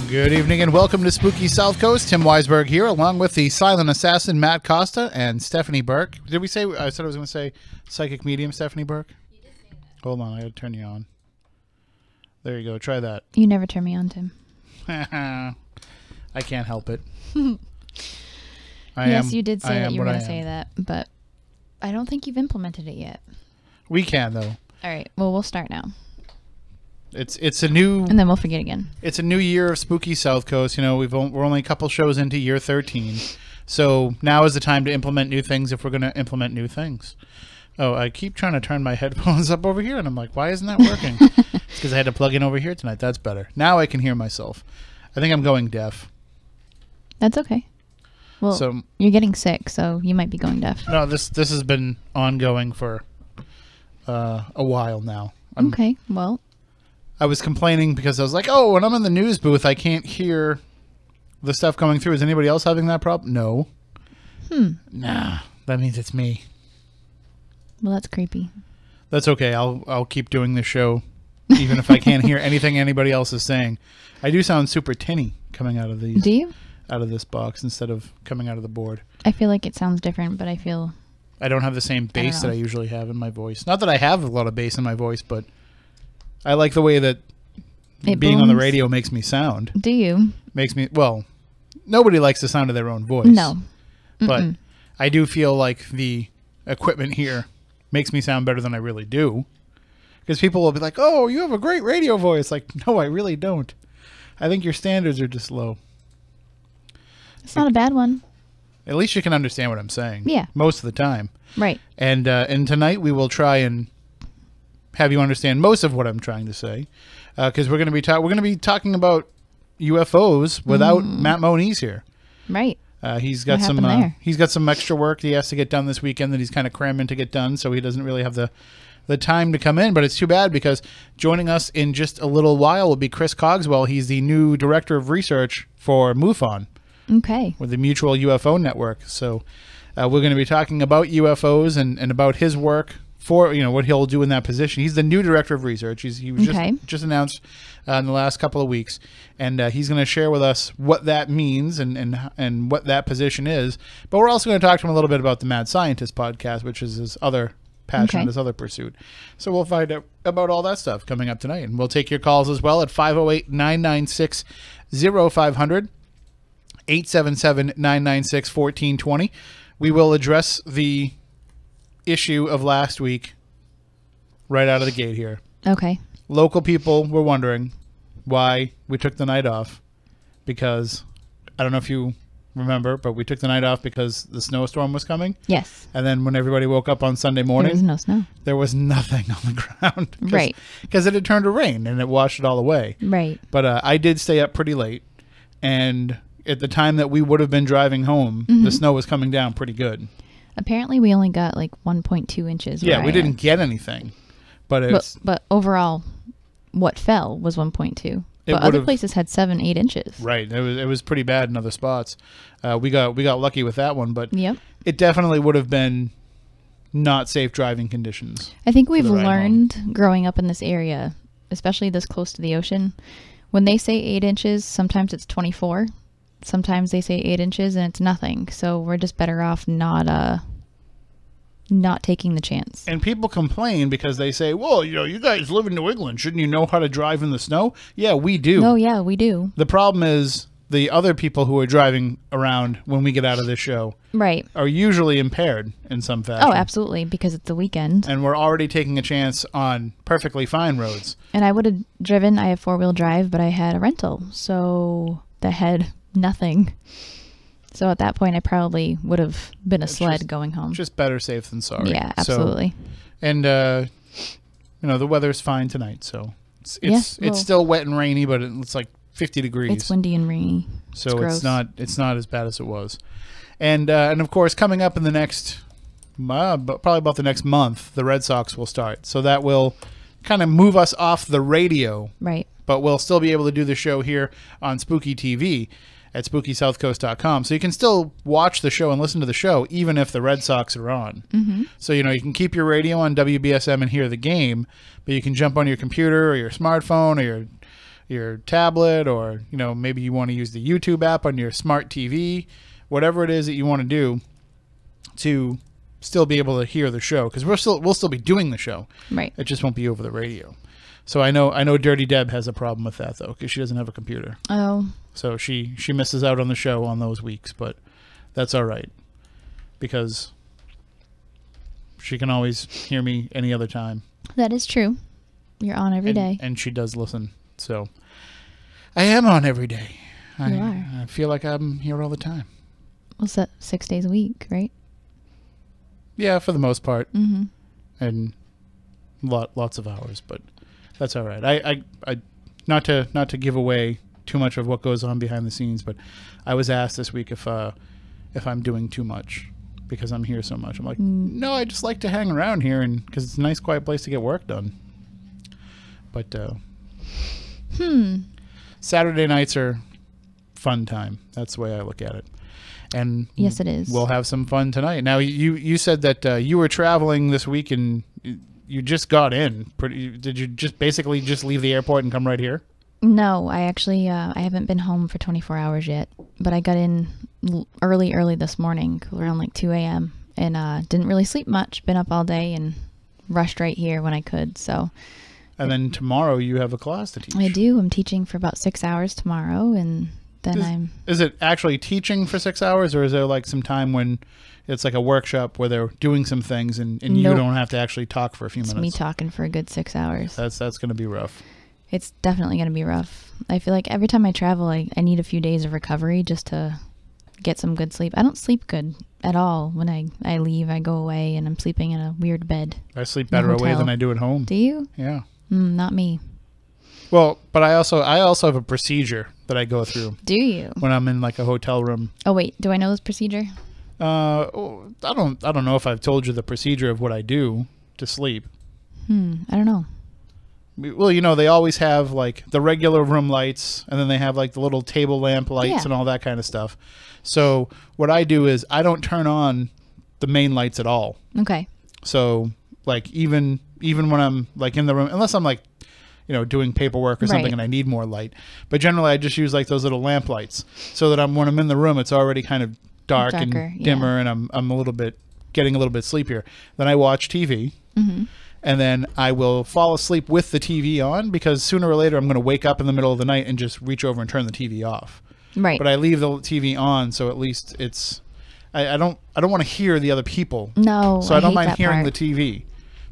Good evening and welcome to Spooky South Coast. Tim Weisberg here, along with the silent assassin Matt Costa and Stephanie Burke. Did we say? I said I was going to say psychic medium Stephanie Burke. You did say that. Hold on, I got to turn you on. There you go. Try that. You never turn me on, Tim. I can't help it. Yes, you did say that you were going to say that, but I don't think you've implemented it yet. We can though. All right. Well, we'll start now. It's a new, and then we'll forget again. It's a new year of Spooky South Coast. You know, we're only a couple shows into year 13, so now is the time to implement new things if we're going to implement new things. Oh, I keep trying to turn my headphones up over here, and I'm like, why isn't that working? It's because I had to plug in over here tonight. That's better. Now I can hear myself. I think I'm going deaf. That's okay. Well, so, you're getting sick, so you might be going deaf. No, this has been ongoing for a while now. Okay, well. I was complaining because I was like, oh, when I'm in the news booth, I can't hear the stuff coming through. Is anybody else having that problem? No. Nah, that means it's me. Well, that's creepy. That's okay. I'll keep doing this show, even if I can't hear anything anybody else is saying. I do sound super tinny coming out of these. Do you? Out of this box instead of coming out of the board. I feel like it sounds different, but I feel... I don't have the same bass that I usually have in my voice. Not that I have a lot of bass in my voice, but I like the way that being on the radio makes me sound. Do you? Makes me... Well, nobody likes the sound of their own voice. No. But I do feel like the equipment here makes me sound better than I really do. Because people will be like, oh, you have a great radio voice. Like, no, I really don't. I think your standards are just low. It's not a bad one. At least you can understand what I'm saying. Yeah. Most of the time. Right. And tonight we will try and have you understand most of what I'm trying to say. Because we're going to be talking about UFOs without Matt Moniz here. Right. He's got some extra work he has to get done this weekend that he's kind of cramming to get done, so he doesn't really have the time to come in. But it's too bad because joining us in just a little while will be Chris Cogswell. He's the new director of research for MUFON. Okay. With the Mutual UFO Network. So we're going to be talking about UFOs and about his work for, you know, what he'll do in that position. He's the new director of research. He was just announced in the last couple of weeks. And he's going to share with us what that means and what that position is. But we're also going to talk to him a little bit about the Mad Scientist podcast, which is his other passion, his other pursuit. So we'll find out about all that stuff coming up tonight. And we'll take your calls as well at 508-996-0500. 877-996-1420. We will address the issue of last week right out of the gate here. Okay. Local people were wondering why we took the night off because, I don't know if you remember, but we took the night off because the snowstorm was coming. Yes. And then when everybody woke up on Sunday morning, there was no snow. There was nothing on the ground. Right. Because it had turned to rain and it washed it all away. Right. But I did stay up pretty late, and at the time that we would have been driving home, the snow was coming down pretty good. Apparently, we only got like 1.2 inches. Yeah, we didn't get anything. But overall, what fell was 1.2. But other places had 7-8 inches. Right. It was pretty bad in other spots. We got lucky with that one, but yep. It definitely would have been not safe driving conditions. I think we've learned growing up in this area, especially this close to the ocean, when they say 8 inches, sometimes it's 24. Sometimes they say 8 inches and it's nothing. So we're just better off not taking the chance. And people complain because they say, well, you know, you guys live in New England. Shouldn't you know how to drive in the snow? Yeah, we do. Oh, yeah, we do. The problem is the other people who are driving around when we get out of this show are usually impaired in some fashion. Oh, absolutely, because it's the weekend. And we're already taking a chance on perfectly fine roads. And I would have driven. I have four-wheel drive, but I had a rental. So that had nothing. So at that point, I probably would have been a sled going home. Just better safe than sorry. Yeah, absolutely. So, and, you know, the weather's fine tonight. So it's still wet and rainy, but it's like 50 degrees. It's windy and rainy. So it's not as bad as it was. And of course, coming up in the next, probably about the next month, the Red Sox will start. So that will kind of move us off the radio. Right. But we'll still be able to do the show here on Spooky TV at SpookySouthCoast.com. So you can still watch the show and listen to the show even if the Red Sox are on. Mm-hmm. So, you know, you can keep your radio on WBSM and hear the game, but you can jump on your computer or your smartphone or your tablet, or maybe you want to use the YouTube app on your smart TV, whatever it is that you want to do to still be able to hear the show, because we'll still be doing the show. Right. It just won't be over the radio. So I know Dirty Deb has a problem with that, though, because she doesn't have a computer. Oh. So she misses out on the show on those weeks, but that's all right, because she can always hear me any other time. That is true. You're on every day. And she does listen. So I am on every day. You are. I feel like I'm here all the time. Well, 6 days a week, right? Yeah, for the most part. Mm-hmm. And lots of hours, but that's all right. I not to give away too much of what goes on behind the scenes, but I was asked this week if I'm doing too much because I'm here so much. I'm like, no, I just like to hang around here, and because it's a nice, quiet place to get work done. But Saturday nights are fun time. That's the way I look at it. And yes, it is. We'll have some fun tonight. Now, you said that you were traveling this week and you just got in. Did you just basically just leave the airport and come right here? No, I actually I haven't been home for 24 hours yet, but I got in early this morning, around like 2 a.m. and didn't really sleep much. Been up all day and rushed right here when I could. So. And then tomorrow you have a class to teach. I do. I'm teaching for about 6 hours tomorrow, and then Is it actually teaching for 6 hours, or is there like some time when it's like a workshop where they're doing some things and Nope. you don't have to actually talk for a few minutes? It's me talking for a good 6 hours. That's going to be rough. It's definitely going to be rough. I feel like every time I travel, I need a few days of recovery just to get some good sleep. I don't sleep good at all when I leave. I go away and I'm sleeping in a weird bed. I sleep better away than I do at home. Do you? Yeah. Not me. Well, but I also have a procedure that I go through. Do you? When I'm in like a hotel room. Oh wait, do I know this procedure? I don't know if I've told you the procedure of what I do to sleep. I don't know. Well, they always have like the regular room lights, and then they have like the little table lamp lights and all that kind of stuff. So what I do is I don't turn on the main lights at all. Okay. So like even when I'm like in the room, unless I'm like, doing paperwork or something and I need more light. But generally I just use like those little lamp lights so that when I'm in the room, it's already kind of darker and dimmer, and I'm getting a little bit sleepier. Then I watch TV. Mm-hmm. And then I will fall asleep with the TV on, because sooner or later I'm going to wake up in the middle of the night and just reach over and turn the TV off. Right. But I leave the TV on, so at least it's I don't want to hear the other people. No. So I don't mind hearing the TV,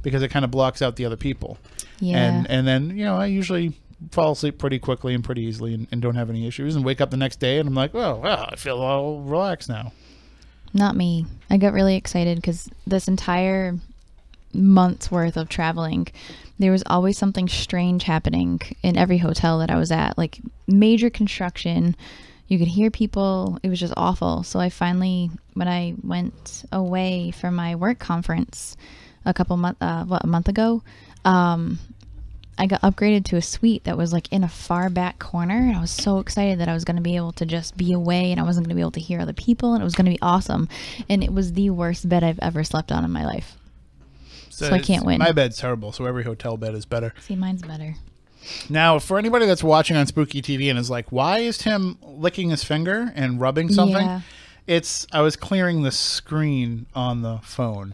because it kind of blocks out the other people. Yeah. And then I usually fall asleep pretty quickly and pretty easily and don't have any issues, and wake up the next day and I'm like, well, I feel all relaxed now. Not me. I got really excited because this entire month's worth of traveling, there was always something strange happening in every hotel that I was at, like major construction. You could hear people. It was just awful. So I finally, when I went away for my work conference a month ago, I got upgraded to a suite that was like in a far back corner, and I was so excited that I was going to be able to just be away and I wasn't going to be able to hear other people, and it was going to be awesome. And it was the worst bed I've ever slept on in my life. So I can't win. My bed's terrible, so every hotel bed is better. See, mine's better. Now, for anybody that's watching on Spooky TV and is like, why is Tim licking his finger and rubbing something? Yeah. I was clearing the screen on the phone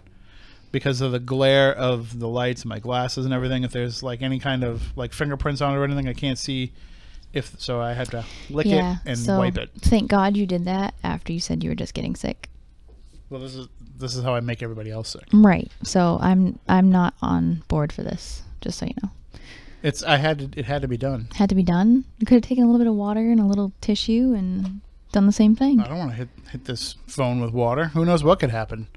because of the glare of the lights and my glasses and everything. If there's like any kind of like fingerprints on it or anything, I can't see. So I had to lick it and wipe it. Thank God you did that after you said you were just getting sick. Well, this is how I make everybody else sick. Right. So I'm not on board for this, just so you know. It had to be done. Had to be done? You could have taken a little bit of water and a little tissue and done the same thing. I don't want to hit this phone with water. Who knows what could happen?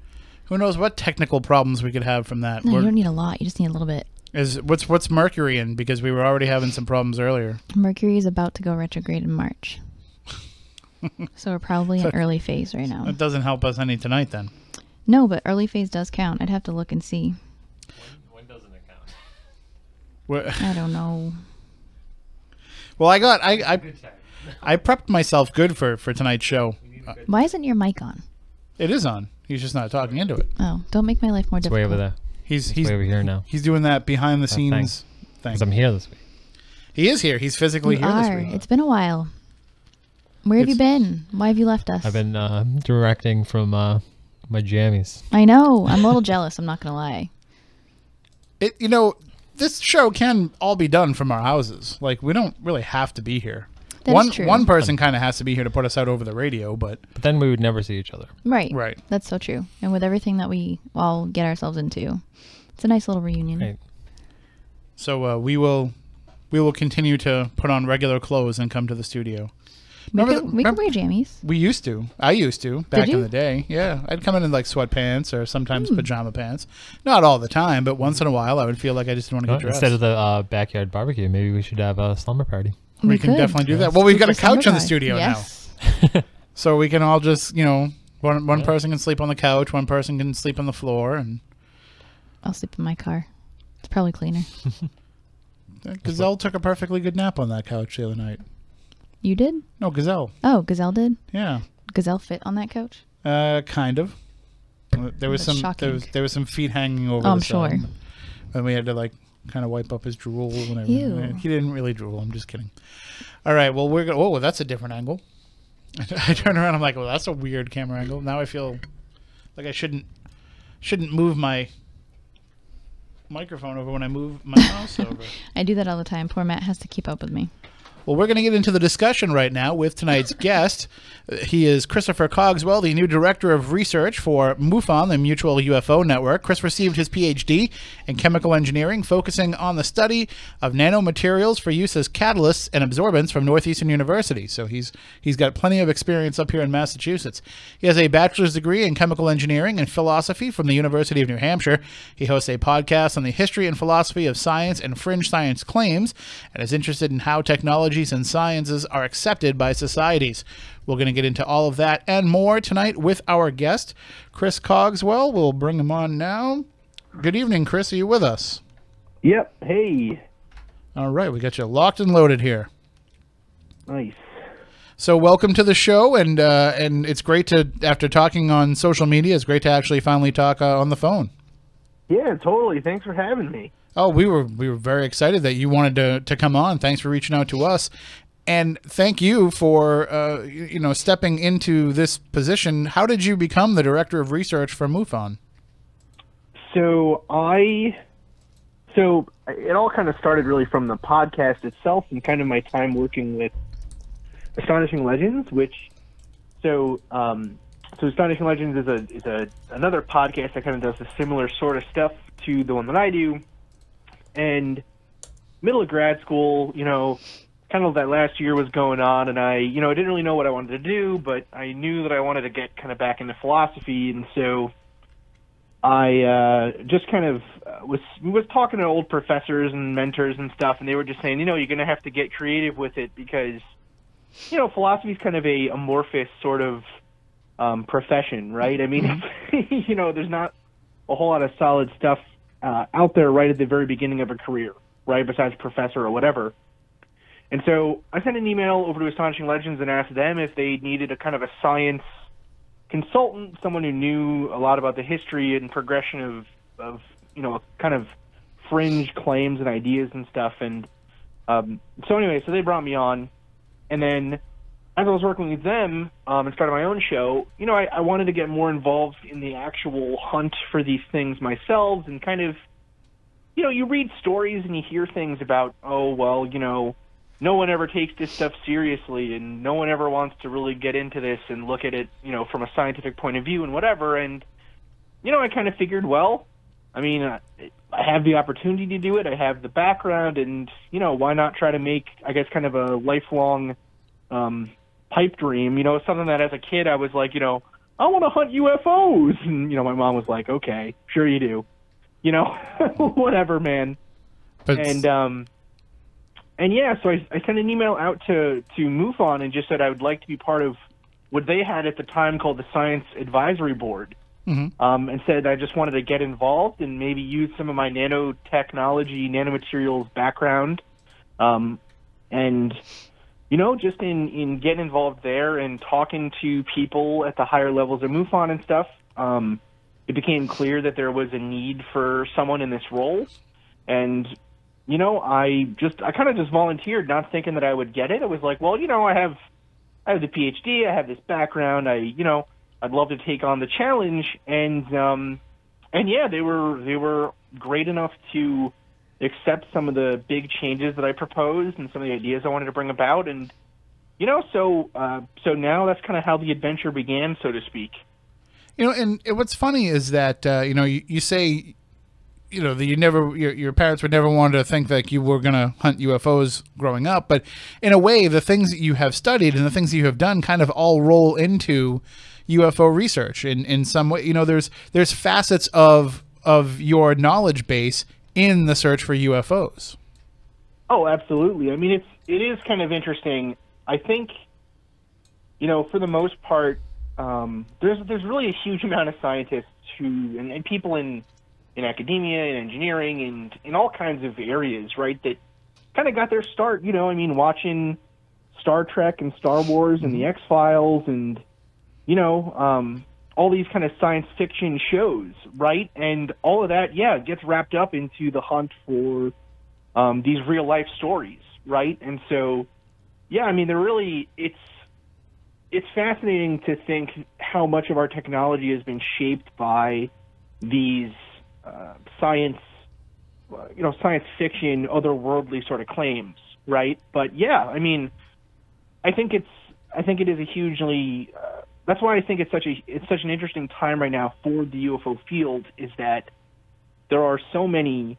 Who knows what technical problems we could have from that? No, you don't need a lot. You just need a little bit. What's Mercury in? Because we were already having some problems earlier. Mercury is about to go retrograde in March. So we're probably in early phase right now. That doesn't help us any tonight then. No, but early phase does count. I'd have to look and see. When doesn't it count? I don't know. Well, I prepped myself good for tonight's show. Why isn't your mic on? It is on. He's just not talking into it. Oh, don't make my life more difficult. Way over there. He's way over here now. He's doing that behind the scenes thing. Because I'm here this week. He is here. He's physically here this week. It's been a while. Where have you been? Why have you left us? I've been directing from my jammies. I know. I'm a little jealous. I'm not going to lie. This show can all be done from our houses. Like, we don't really have to be here. That's true. One person kind of has to be here to put us out over the radio, but then we would never see each other. Right. Right. That's so true. And with everything that we all get ourselves into, it's a nice little reunion. Right. So we will continue to put on regular clothes and come to the studio. We could wear jammies. We used to. I used to back in the day. Yeah, I'd come in like sweatpants or sometimes pajama pants. Not all the time, but once in a while, I would feel like I just didn't want to get dressed. Instead of the backyard barbecue, maybe we should have a slumber party. We can definitely do that. Well, we've got a couch in the studio now, so we can all just one person can sleep on the couch, one person can sleep on the floor, and I'll sleep in my car. It's probably cleaner. Gazelle took a perfectly good nap on that couch the other night. You did? No, Gazelle. Oh, Gazelle did? Yeah. Gazelle fit on that couch? Kind of. There was there was some feet hanging over. I'm sure. And we had to kind of wipe up his drool whenever. Ew. He didn't really drool. I'm just kidding. All right. Well, we're going. Oh, that's a different angle. I turn around. I'm like, well, that's a weird camera angle. Now I feel like I shouldn't move my microphone over when I move my mouse over. I do that all the time. Poor Matt has to keep up with me. Well, we're going to get into the discussion right now with tonight's guest. He is Christopher Cogswell, the new director of research for MUFON, the Mutual UFO Network. Chris received his PhD in chemical engineering, focusing on the study of nanomaterials for use as catalysts and absorbents from Northeastern University. So he's got plenty of experience up here in Massachusetts. He has a bachelor's degree in chemical engineering and philosophy from the University of New Hampshire. He hosts a podcast on the history and philosophy of science and fringe science claims, and is interested in how technologies and sciences are accepted by societies. We're going to get into all of that and more tonight with our guest, Chris Cogswell. We'll bring him on now. Good evening, Chris. Are you with us? Yep. Hey. All right. We got you locked and loaded here. Nice. So welcome to the show, and it's great to, after talking on social media, it's great to actually finally talk on the phone. Yeah, totally. Thanks for having me. Oh, we were very excited that you wanted to come on. Thanks for reaching out to us, and thank you for stepping into this position. How did you become the director of research for MUFON? So it all kind of started really from the podcast itself and kind of my time working with Astonishing Legends, so Astonishing Legends is another podcast that kind of does a similar sort of stuff to the one that I do. And middle of grad school, kind of that last year was going on, and I didn't really know what I wanted to do, but I knew that I wanted to get kind of back into philosophy, and so I just kind of was talking to old professors and mentors and stuff, and they were just saying, you're going to have to get creative with it because, philosophy is kind of a amorphous sort of profession, right? I mean, there's not a whole lot of solid stuff out there right at the very beginning of a career, right, besides professor or whatever. And so I sent an email over to Astonishing Legends and asked them if they needed a kind of a science consultant, someone who knew a lot about the history and progression of kind of fringe claims and ideas and stuff. And so they brought me on. And then as I was working with them and started my own show, I wanted to get more involved in the actual hunt for these things myself, and kind of, you read stories and you hear things about, no one ever takes this stuff seriously, and no one ever wants to really get into this and look at it, from a scientific point of view and whatever. And, I kind of figured, I have the opportunity to do it. I have the background, and, why not try to make, I guess, kind of a lifelong pipe dream, something that as a kid I was like, I want to hunt UFOs. And, my mom was like, okay, sure you do. Whatever, man. And yeah, so I sent an email out to MUFON and just said I would like to be part of what they had at the time called the Science Advisory Board, and said I just wanted to get involved and maybe use some of my nanotechnology, nanomaterials background, and just in getting involved there and talking to people at the higher levels of MUFON and stuff, it became clear that there was a need for someone in this role, and I kind of just volunteered, not thinking that I would get it. It was like, well, I have the PhD, I have this background, I'd love to take on the challenge, and yeah, they were great enough to accept some of the big changes that I proposed and some of the ideas I wanted to bring about, and so now that's kind of how the adventure began, so to speak. And what's funny is that you say, that your parents would never want to think that you were going to hunt UFOs growing up, but in a way, the things that you have studied and the things that you have done kind of all roll into UFO research in some way. There's facets of your knowledge base in the search for UFOs. Oh, absolutely. I mean, it is kind of interesting. I think, for the most part, there's really a huge amount of scientists and people in academia and engineering and in all kinds of areas, right, that kind of got their start, watching Star Trek and Star Wars and the X-Files and, all these kind of science fiction shows, right? And all of that, gets wrapped up into the hunt for these real life stories, right? And so, they're really, it's fascinating to think how much of our technology has been shaped by these science fiction, otherworldly sort of claims, right? But I think it is a hugely that's why I think it's such an interesting time right now for the UFO field, is that there are so many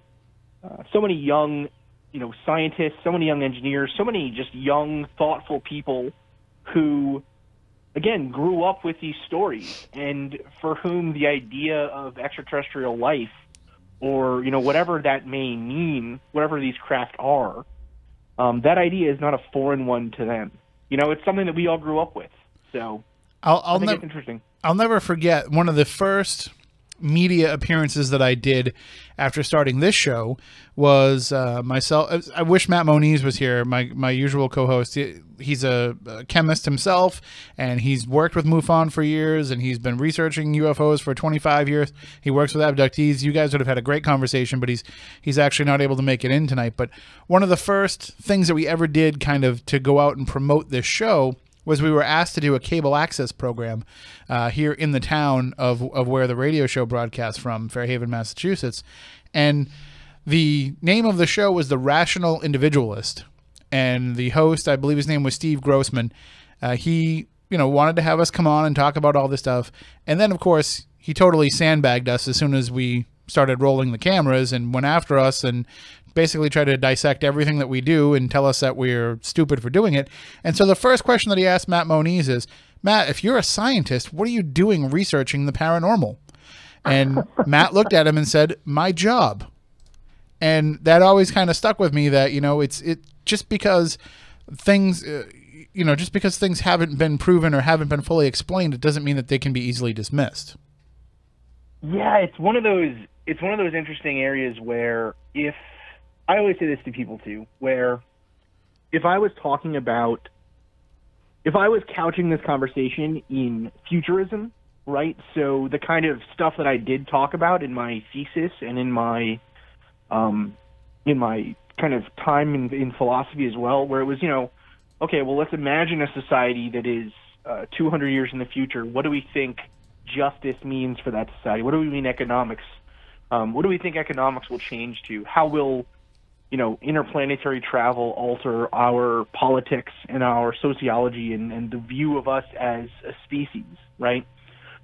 young, scientists, so many young engineers, so many just young, thoughtful people who, again, grew up with these stories and for whom the idea of extraterrestrial life or, whatever that may mean, whatever these craft are, that idea is not a foreign one to them. It's something that we all grew up with. So I think it's interesting. I'll never forget one of the first media appearances that I did after starting this show was myself. I wish Matt Moniz was here, my usual co-host. He's a chemist himself, and he's worked with MUFON for years, and he's been researching UFOs for 25 years. He works with abductees. You guys would have had a great conversation, but he's actually not able to make it in tonight. But one of the first things that we ever did kind of to go out and promote this show was we were asked to do a cable access program here in the town of where the radio show broadcasts from, Fairhaven, Massachusetts. And the name of the show was The Rational Individualist. And the host, I believe his name was Steve Grossman, he wanted to have us come on and talk about all this stuff. And then, of course, he totally sandbagged us as soon as we started rolling the cameras and went after us and basically try to dissect everything that we do and tell us that we're stupid for doing it. And so the first question that he asked Matt Moniz is, Matt, if you're a scientist, what are you doing researching the paranormal? And Matt looked at him and said, my job. And that always kind of stuck with me, that, it's just because things, just because things haven't been proven or haven't been fully explained, it doesn't mean that they can be easily dismissed. Yeah, it's one of those interesting areas where I always say this to people too, where if I was couching this conversation in futurism, right? So the kind of stuff that I did talk about in my thesis and in my kind of time in philosophy as well, where it was, okay, well, let's imagine a society that is 200 years in the future. What do we think justice means for that society? What do we mean economics? What do we think economics will change to? How will interplanetary travel alter our politics and our sociology and the view of us as a species, right?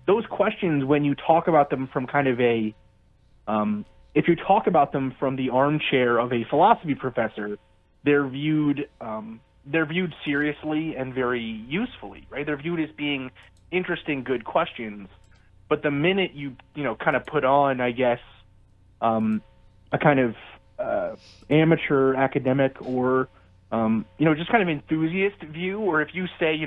Those questions, when you talk about them from kind of if you talk about them from the armchair of a philosophy professor, they're viewed seriously and very usefully, right? They're viewed as being interesting, good questions. But the minute you kind of put on, I guess, a kind of amateur academic or just kind of enthusiast view, or if you say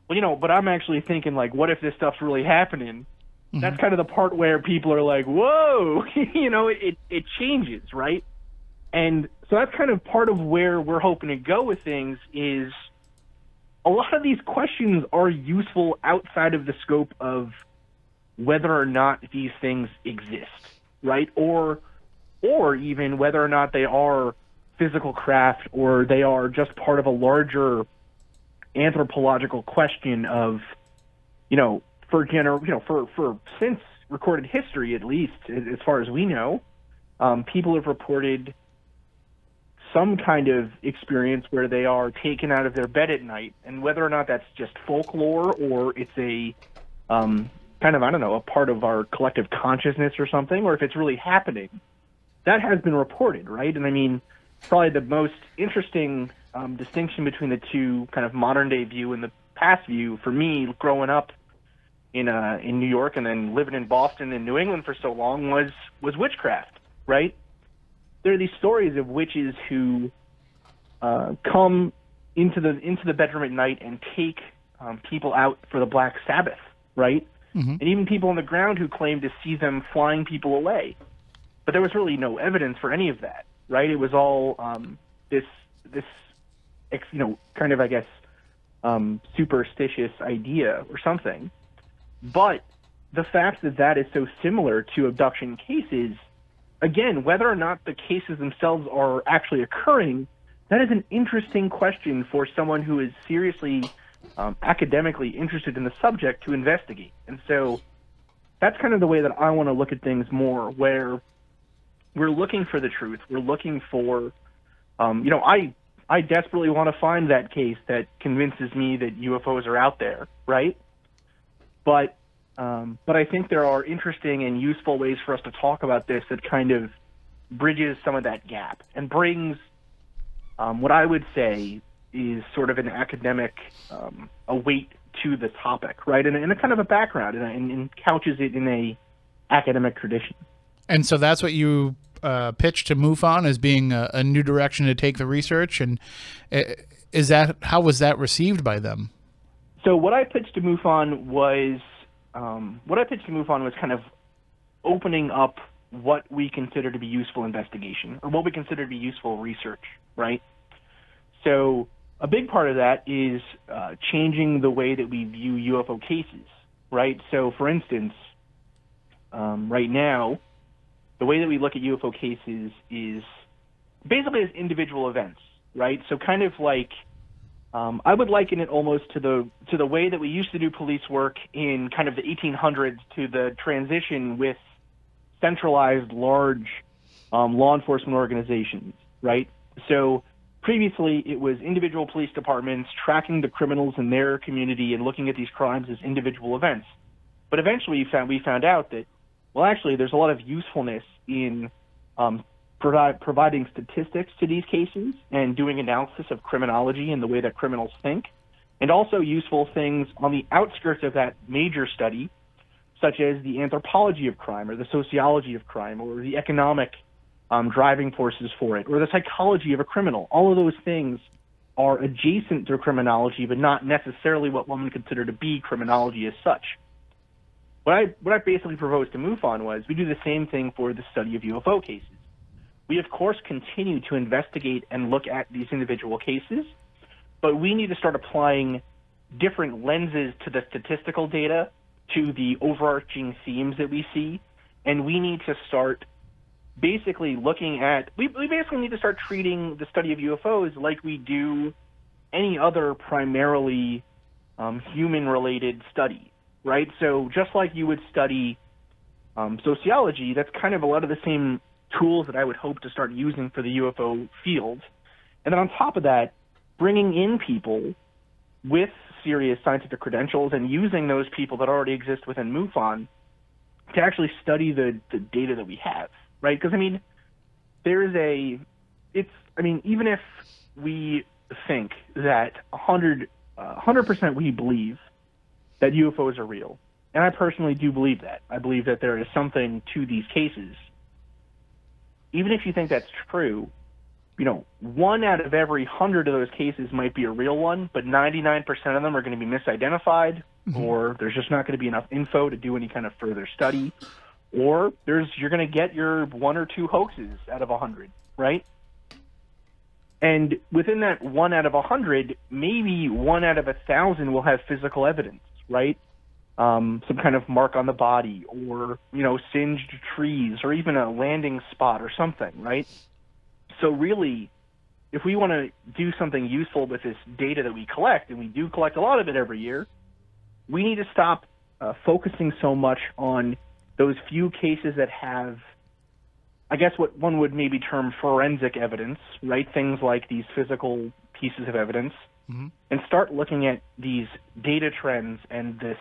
but I'm actually thinking, like, what if this stuff's really happening? Mm-hmm. That's kind of the part where people are like, whoa, it changes, right? And so that's kind of part of where we're hoping to go with things, is a lot of these questions are useful outside of the scope of whether or not these things exist, right? Or even whether or not they are physical craft, or they are just part of a larger anthropological question of, for since recorded history, at least as far as we know, people have reported some kind of experience where they are taken out of their bed at night, and whether or not that's just folklore or it's a kind of, I don't know, a part of our collective consciousness or something, or if it's really happening, that has been reported, right? And I mean, probably the most interesting distinction between the two, kind of modern day view and the past view, for me, growing up in New York and then living in Boston and New England for so long, was witchcraft, right? There are these stories of witches who come into the bedroom at night and take people out for the Black Sabbath, right? Mm-hmm. And even people on the ground who claim to see them flying people away. But there was really no evidence for any of that, right? It was all this kind of, I guess, superstitious idea or something. But the fact that is so similar to abduction cases, again, whether or not the cases themselves are actually occurring, that is an interesting question for someone who is seriously academically interested in the subject to investigate. And so that's kind of the way that I want to look at things more, where we're looking for the truth. We're looking for, I desperately want to find that case that convinces me that UFOs are out there, right? But I think there are interesting and useful ways for us to talk about this that kind of bridges some of that gap and brings what I would say is sort of an academic a weight to the topic, right? And a kind of a background, and couches it in a academic tradition. And so that's what you pitched to MUFON as being a new direction to take the research. And how was that received by them? So what I pitched to MUFON was kind of opening up what we consider to be useful investigation, or what we consider to be useful research, right? So a big part of that is changing the way that we view UFO cases, right? So, for instance, right now, the way that we look at UFO cases is basically as individual events, right? So kind of like, I would liken it almost to the way that we used to do police work in kind of the 1800s to the transition with centralized large law enforcement organizations, right? So previously it was individual police departments tracking the criminals in their community and looking at these crimes as individual events. But eventually we found out that, well, actually, there's a lot of usefulness in providing statistics to these cases and doing analysis of criminology and the way that criminals think, and also useful things on the outskirts of that major study, such as the anthropology of crime or the sociology of crime or the economic driving forces for it or the psychology of a criminal. All of those things are adjacent to criminology, but not necessarily what one would consider to be criminology as such. What I basically proposed to MUFON was we do the same thing for the study of UFO cases. We, of course, continue to investigate and look at these individual cases, but we need to start applying different lenses to the statistical data, to the overarching themes that we see, and we need to start basically looking at – we basically need to start treating the study of UFOs like we do any other primarily human-related study. Right? So just like you would study sociology, that's kind of a lot of the same tools that I would hope to start using for the UFO field. And then on top of that, bringing in people with serious scientific credentials and using those people that already exist within MUFON to actually study the data that we have, right? Because, I mean, even if we think that 100% we believe that UFOs are real. And I personally do believe that. I believe that there is something to these cases. Even if you think that's true, 1 out of every 100 of those cases might be a real one, but 99% of them are going to be misidentified, or there's just not going to be enough info to do any kind of further study, or you're going to get your 1 or 2 hoaxes out of 100, right? And within that 1 out of 100, maybe 1 out of 1,000 will have physical evidence, right? Some kind of mark on the body, or, singed trees, or even a landing spot or something, right? So really, if we want to do something useful with this data that we collect, and we do collect a lot of it every year, we need to stop focusing so much on those few cases that have, I guess, what one would maybe term forensic evidence, right? Things like these physical pieces of evidence, and start looking at these data trends and this,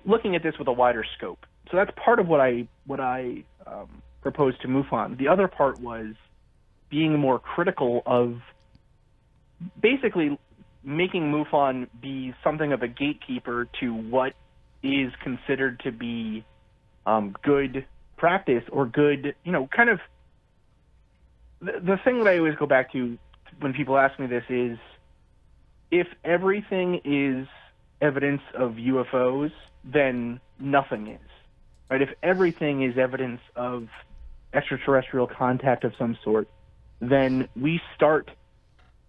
looking at this with a wider scope. So that's part of what I proposed to MUFON. The other part was being more critical of basically making MUFON be something of a gatekeeper to what is considered to be good practice or good, kind of the thing that I always go back to when people ask me this is, if everything is evidence of UFOs, then nothing is, right? If everything is evidence of extraterrestrial contact of some sort, then we start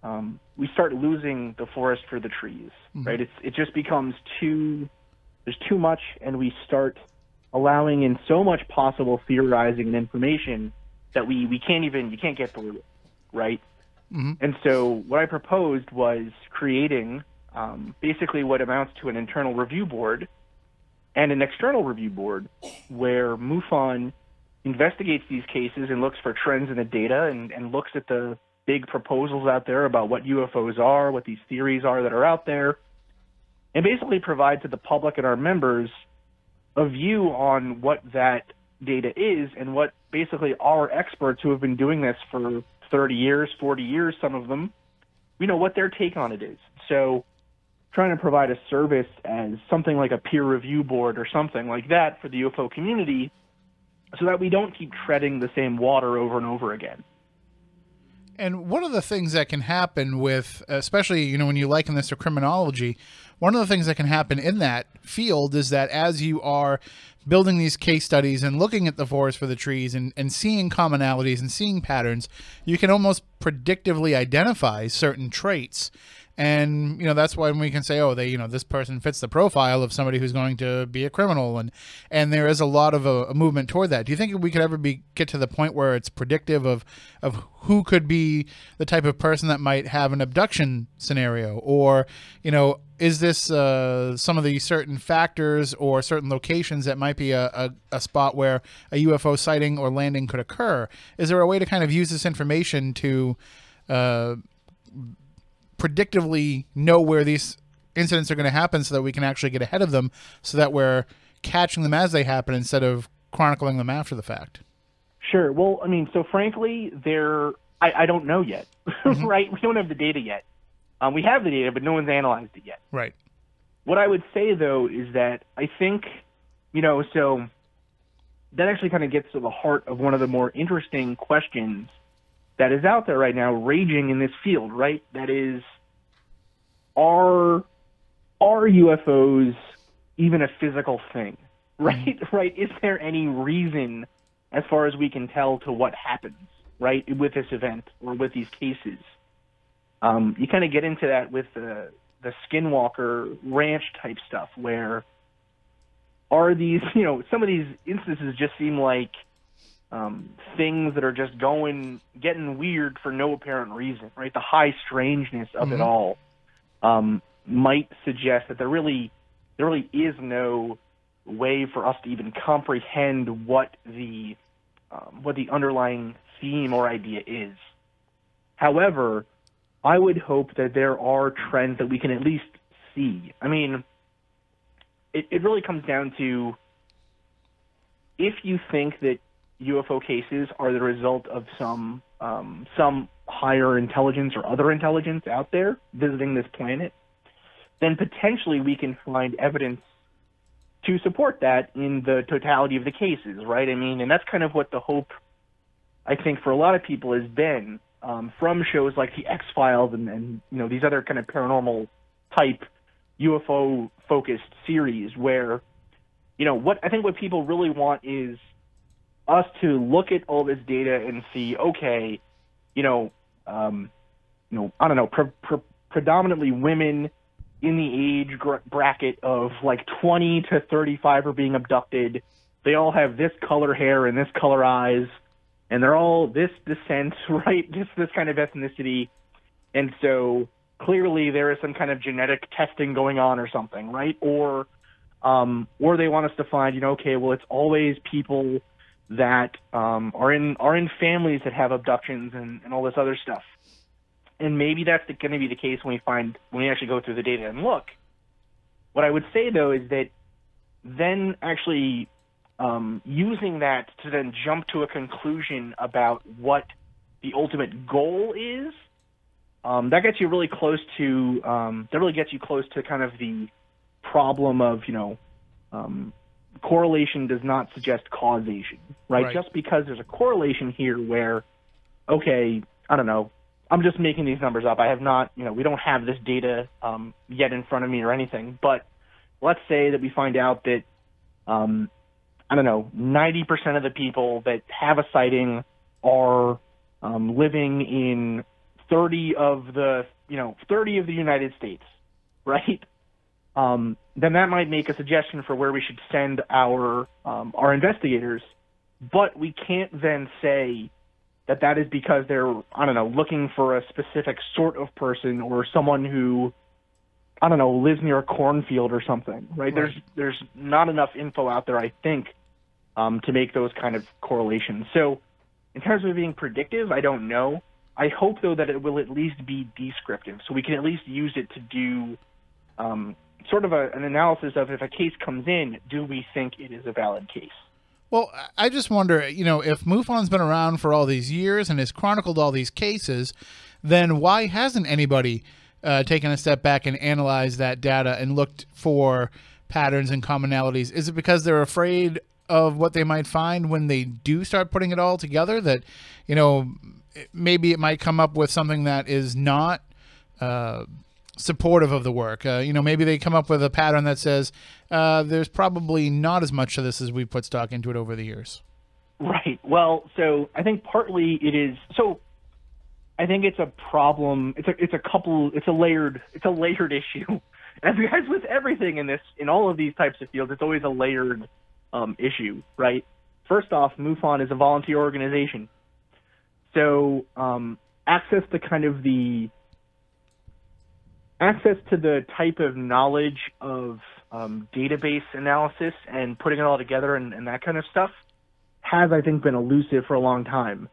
losing the forest for the trees, right? It just becomes there's too much, and we start allowing in so much possible theorizing and information that you can't get through it, right? And so what I proposed was creating basically what amounts to an internal review board and an external review board where MUFON investigates these cases and looks for trends in the data and looks at the big proposals out there about what UFOs are, what these theories are that are out there, and basically provide to the public and our members a view on what that data is and what basically our experts who have been doing this for 30 years, 40 years, some of them, what their take on it is. So trying to provide a service as something like a peer review board or something like that for the UFO community so that we don't keep treading the same water over and over again. And one of the things that can happen with, especially, when you liken this to criminology, one of the things that can happen in that field is that as you are building these case studies and looking at the forest for the trees and seeing commonalities and seeing patterns, you can almost predictively identify certain traits. And, that's why we can say, oh, this person fits the profile of somebody who's going to be a criminal. And there is a lot of a movement toward that. Do you think we could ever get to the point where it's predictive of who could be the type of person that might have an abduction scenario? Or, is this some of the certain factors or certain locations that might be a spot where a UFO sighting or landing could occur? Is there a way to kind of use this information to predictively know where these incidents are going to happen so that we can actually get ahead of them so that we're catching them as they happen instead of chronicling them after the fact? Sure. Well, so frankly, I don't know yet, right? We don't have the data yet. We have the data, but no one's analyzed it yet. Right. What I would say, though, is that I think, so that actually kind of gets to the heart of one of the more interesting questions that is out there right now, raging in this field, right? That is, are UFOs even a physical thing, right? Right? Is there any reason, as far as we can tell, to what happens, right, with this event or with these cases? You kind of get into that with the Skinwalker Ranch type stuff, where are these, some of these instances just seem like things that are just getting weird for no apparent reason, right? The high strangeness of it all might suggest that there really is no way for us to even comprehend what the underlying theme or idea is. However, I would hope that there are trends that we can at least see. It really comes down to, if you think that UFO cases are the result of some higher intelligence or other intelligence out there visiting this planet, then potentially we can find evidence to support that in the totality of the cases, right? And that's kind of what the hope, I think, for a lot of people has been from shows like the X-Files and these other kind of paranormal type UFO-focused series where, what people really want is us to look at all this data and see, okay, I don't know, predominantly women in the age bracket of like 20 to 35 are being abducted. They all have this color hair and this color eyes. and they're all this descent, right? Just this kind of ethnicity, and so clearly there is some kind of genetic testing going on or something, right? Or they want us to find, okay, well, it's always people that are in families that have abductions and all this other stuff. And maybe that's going to be the case when we actually go through the data and look. What I would say, though, is that then actually using that to then jump to a conclusion about what the ultimate goal is, that gets you really close to kind of the problem of, correlation does not suggest causation, right? Just because there's a correlation here where, okay, I don't know, I'm just making these numbers up. I have not, we don't have this data yet in front of me or anything, but let's say that we find out that, 90% of the people that have a sighting are living in 30 of the United States, right? Then that might make a suggestion for where we should send our investigators, but we can't then say that is because they're, looking for a specific sort of person or someone who, lives near a cornfield or something, right? There's not enough info out there, I think, to make those kind of correlations. So in terms of being predictive, I don't know. I hope, though, that it will at least be descriptive, so we can at least use it to do sort of an analysis of if a case comes in, do we think it is a valid case? Well, I just wonder, if MUFON's been around for all these years and has chronicled all these cases, then why hasn't anybody taken a step back and analyzed that data and looked for patterns and commonalities? Is it because they're afraid of what they might find when they do start putting it all together, that, maybe it might come up with something that is not supportive of the work? Maybe they come up with a pattern that says there's probably not as much of this as we put stock into it over the years. Right. Well, so I think partly it is. So I think it's a problem. It's a layered issue. As with everything in all of these types of fields, it's always a layered issue, right? First off, MUFON is a volunteer organization. So access to the type of knowledge of database analysis and putting it all together and that kind of stuff has, I think, been elusive for a long time.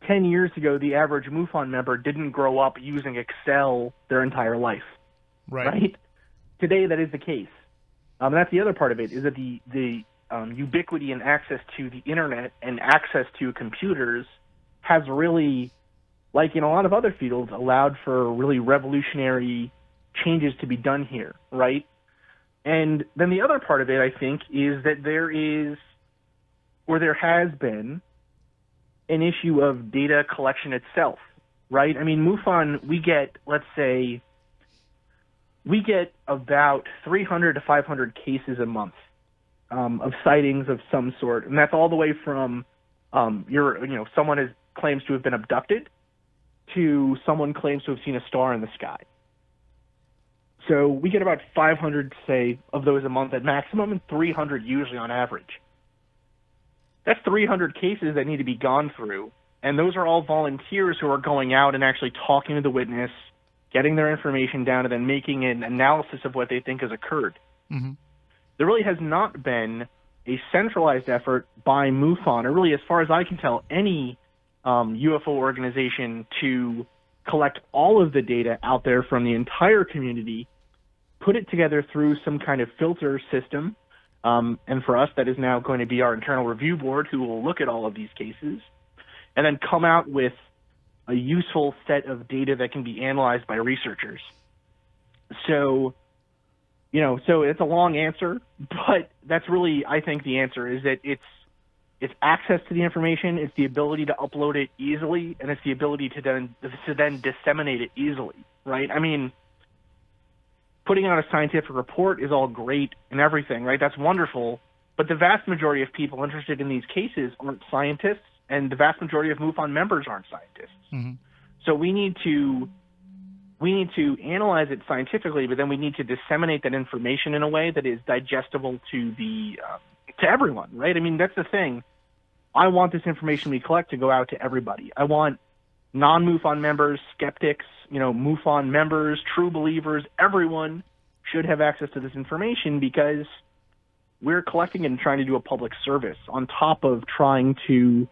10 years ago, the average MUFON member didn't grow up using Excel their entire life. Right? Today, that is the case. That's the other part of it, is that the ubiquity and access to the internet and access to computers has really, like in a lot of other fields, allowed for really revolutionary changes to be done here, right? And then the other part of it, I think, is that there has been an issue of data collection itself, right? I mean, MUFON, we get about 300 to 500 cases a month of sightings of some sort, and that's all the way from someone claims to have been abducted to someone claims to have seen a star in the sky. So we get about 500, say, of those a month at maximum, and 300 usually on average. That's 300 cases that need to be gone through, and those are all volunteers who are going out and actually talking to the witness, getting their information down, and then making an analysis of what they think has occurred. Mm-hmm. There really has not been a centralized effort by MUFON, or really, as far as I can tell, any UFO organization to collect all of the data out there from the entire community, put it together through some kind of filter system, and for us, that is now going to be our internal review board who will look at all of these cases, and then come out with a useful set of data that can be analyzed by researchers. So, so it's a long answer, but that's really, I think, the answer is that it's access to the information, it's the ability to upload it easily, and it's the ability to then disseminate it easily, right? I mean, putting out a scientific report is all great and everything, right? That's wonderful, but the vast majority of people interested in these cases aren't scientists, and the vast majority of MUFON members aren't scientists. Mm-hmm. So we need to analyze it scientifically, but then we need to disseminate that information in a way that is digestible to everyone, right? I mean, that's the thing. I want this information we collect to go out to everybody. I want non-MUFON members, skeptics, MUFON members, true believers, everyone should have access to this information because we're collecting it and trying to do a public service on top of trying to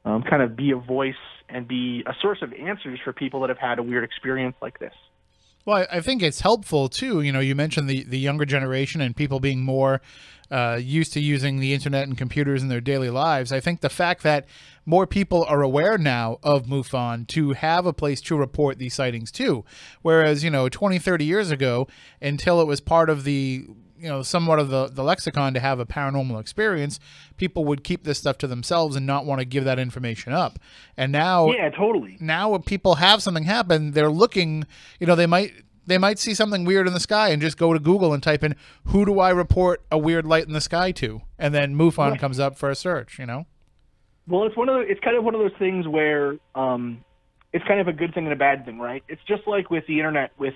kind of be a voice and be a source of answers for people that have had a weird experience like this. Well, I think it's helpful, too. You mentioned the younger generation and people being more used to using the internet and computers in their daily lives. I think the fact that more people are aware now of MUFON to have a place to report these sightings, too. Whereas, 20, 30 years ago, until it was part of the somewhat of the lexicon to have a paranormal experience, people would keep this stuff to themselves and not want to give that information up. And now, yeah, totally. Now when people have something happen, they're looking, they might see something weird in the sky and just go to Google and type in, who do I report a weird light in the sky to? And then MUFON comes up for a search, Well, it's kind of one of those things where it's kind of a good thing and a bad thing, right? It's just like with the internet with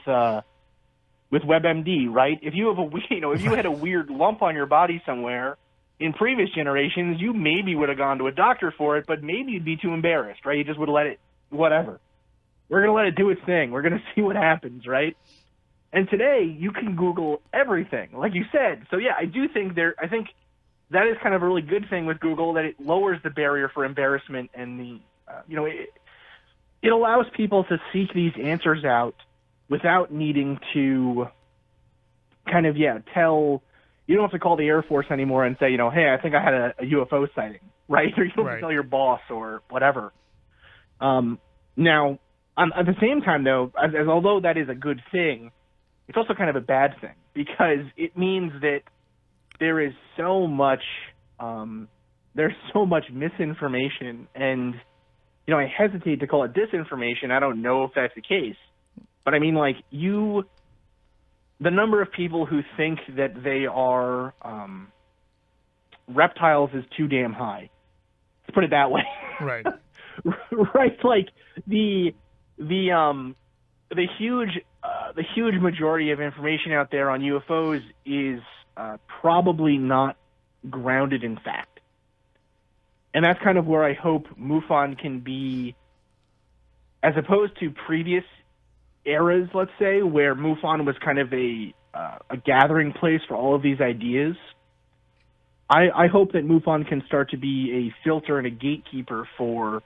WebMD, right? If you have if you had a weird lump on your body somewhere in previous generations, you maybe would have gone to a doctor for it, but maybe you'd be too embarrassed, right? You just would have let it, whatever. We're going to let it do its thing. We're going to see what happens, right? And today you can Google everything, like you said. So yeah, I think that is kind of a really good thing with Google, that it lowers the barrier for embarrassment and it allows people to seek these answers out without needing to kind of, tell, you don't have to call the Air Force anymore and say, hey, I think I had a UFO sighting, right? Or you don't have to tell your boss or whatever. Now, at the same time, though, as although that is a good thing, it's also kind of a bad thing because it means that there is so much, there's so much misinformation, and, I hesitate to call it disinformation. I don't know if that's the case. But I mean, like, the number of people who think that they are reptiles is too damn high. Let's put it that way. Right. Right. Like the huge majority of information out there on UFOs is probably not grounded in fact. And that's kind of where I hope MUFON can be, as opposed to previous eras, let's say, where MUFON was kind of a gathering place for all of these ideas. I hope that MUFON can start to be a filter and a gatekeeper for,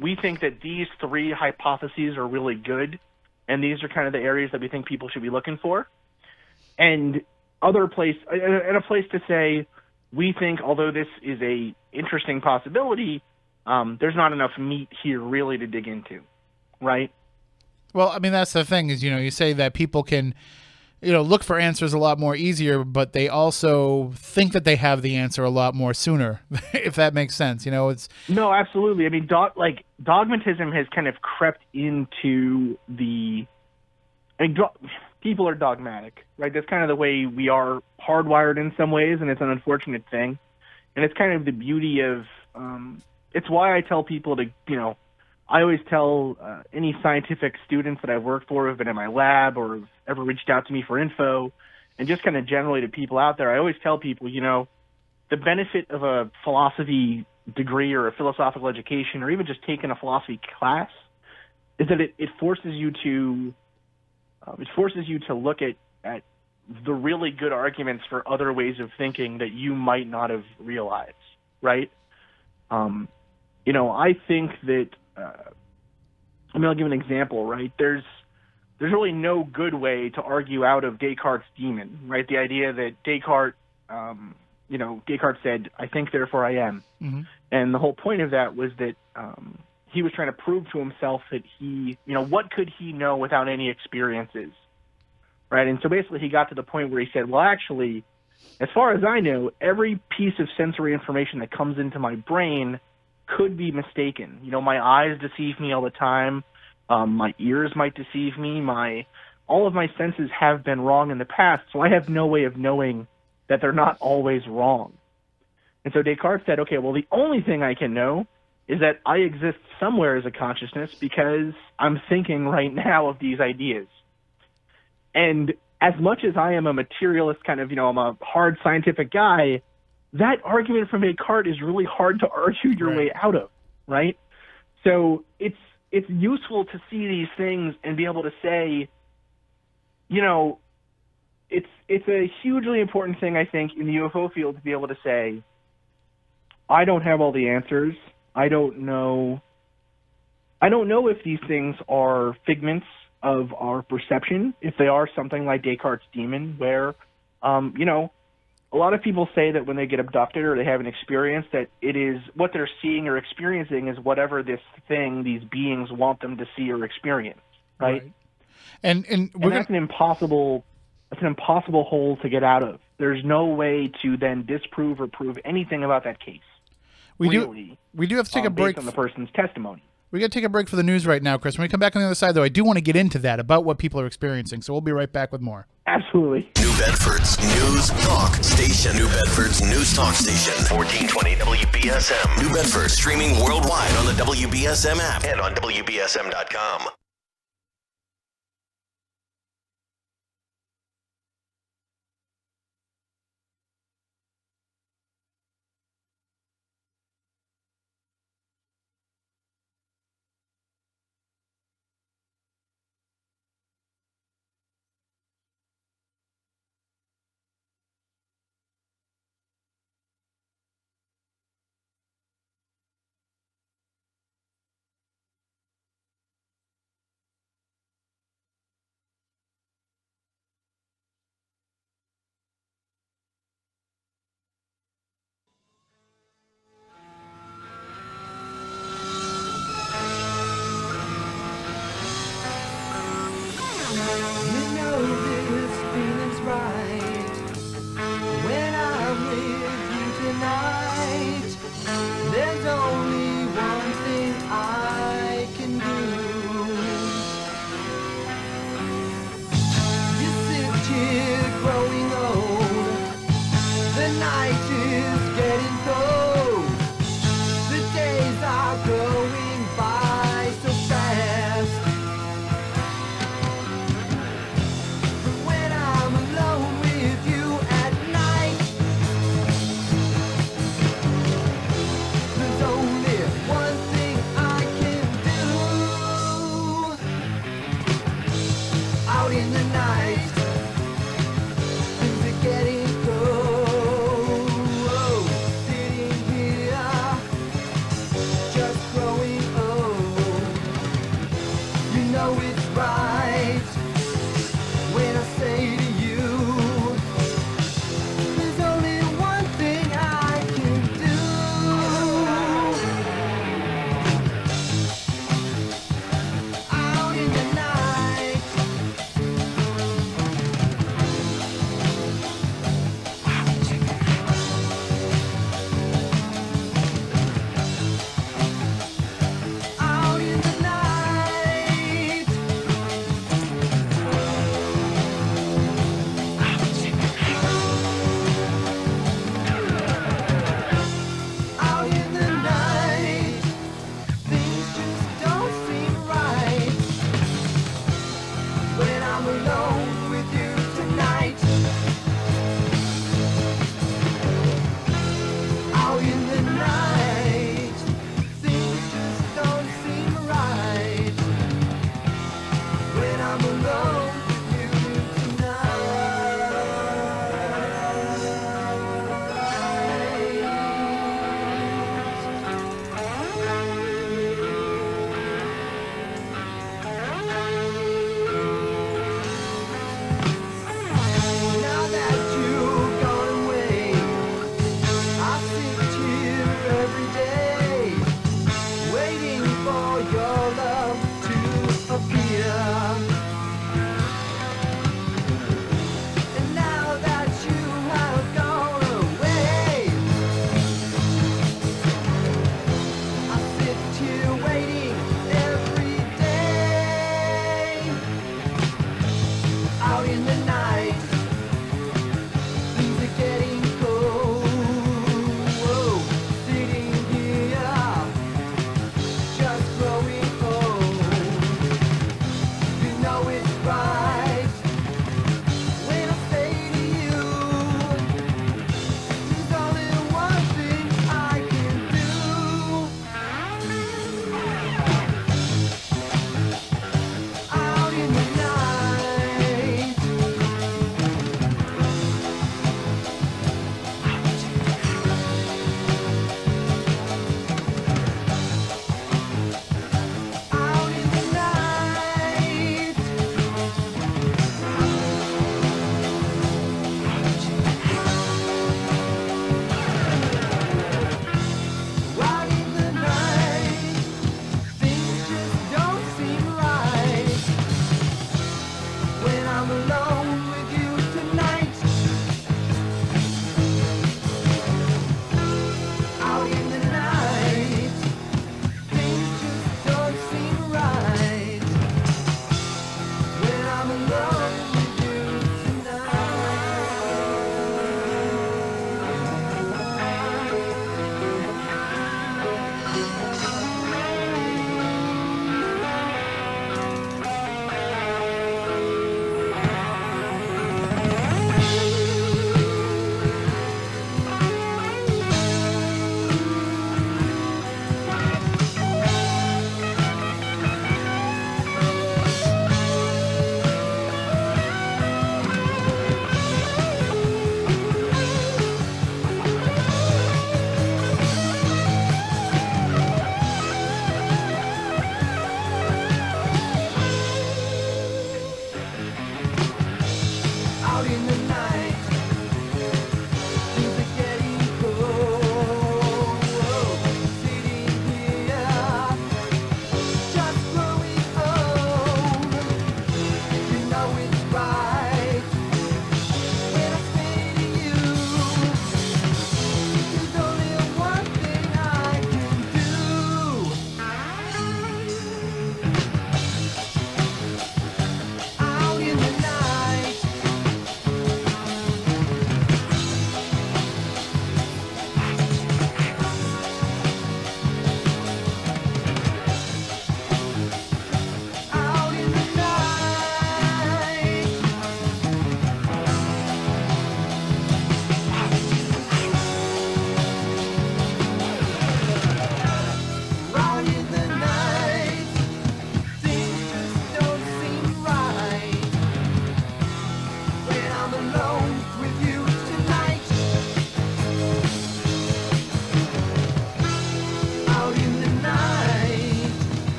we think that these three hypotheses are really good, and these are kind of the areas that we think people should be looking for. And a place to say, we think, although this is a interesting possibility, there's not enough meat here really to dig into, right? Well, I mean, that's the thing is, you say that people can, look for answers a lot more easier, but they also think that they have the answer a lot more sooner, if that makes sense. It's... No, absolutely. I mean, dogmatism has kind of crept into people are dogmatic, right? That's kind of the way we are hardwired in some ways, and it's an unfortunate thing. And it's kind of the beauty of, it's why I tell people to, I always tell any scientific students that I've worked for who have been in my lab or have ever reached out to me for info, and just kind of generally to people out there, I always tell people, the benefit of a philosophy degree or a philosophical education or even just taking a philosophy class is that it forces you to look at the really good arguments for other ways of thinking that you might not have realized, right? I think that I'll give an example, right? There's really no good way to argue out of Descartes' demon, right? The idea that Descartes, Descartes said, "I think, therefore I am," and the whole point of that was that he was trying to prove to himself that he, what could he know without any experiences, right? And so basically, he got to the point where he said, "Well, actually, as far as I know, every piece of sensory information that comes into my brain could be mistaken. My eyes deceive me all the time. My ears might deceive me. All of my senses have been wrong in the past, so I have no way of knowing that they're not always wrong." And so Descartes said, okay, well, the only thing I can know is that I exist somewhere as a consciousness because I'm thinking right now of these ideas. And as much as I am a materialist kind of, I'm a hard scientific guy, that argument from Descartes is really hard to argue your way out of, right? So it's useful to see these things and be able to say, you know, it's a hugely important thing, I think, in the UFO field to be able to say, I don't have all the answers. I don't know if these things are figments of our perception, if they are something like Descartes' demon, where, you know, a lot of people say that when they get abducted or they have an experience, that it is what they're seeing or experiencing is whatever this thing, these beings want them to see or experience, right? And that's an impossible hole to get out of. There's no way to then disprove or prove anything about that case. We do have to take a break based on the person's testimony. We got to take a break for the news right now, Chris. When we come back on the other side, though, I do want to get into that about what people are experiencing. So we'll be right back with more. Absolutely. New Bedford's News Talk Station. New Bedford's News Talk Station. 1420 WBSM. New Bedford, streaming worldwide on the WBSM app and on WBSM.com.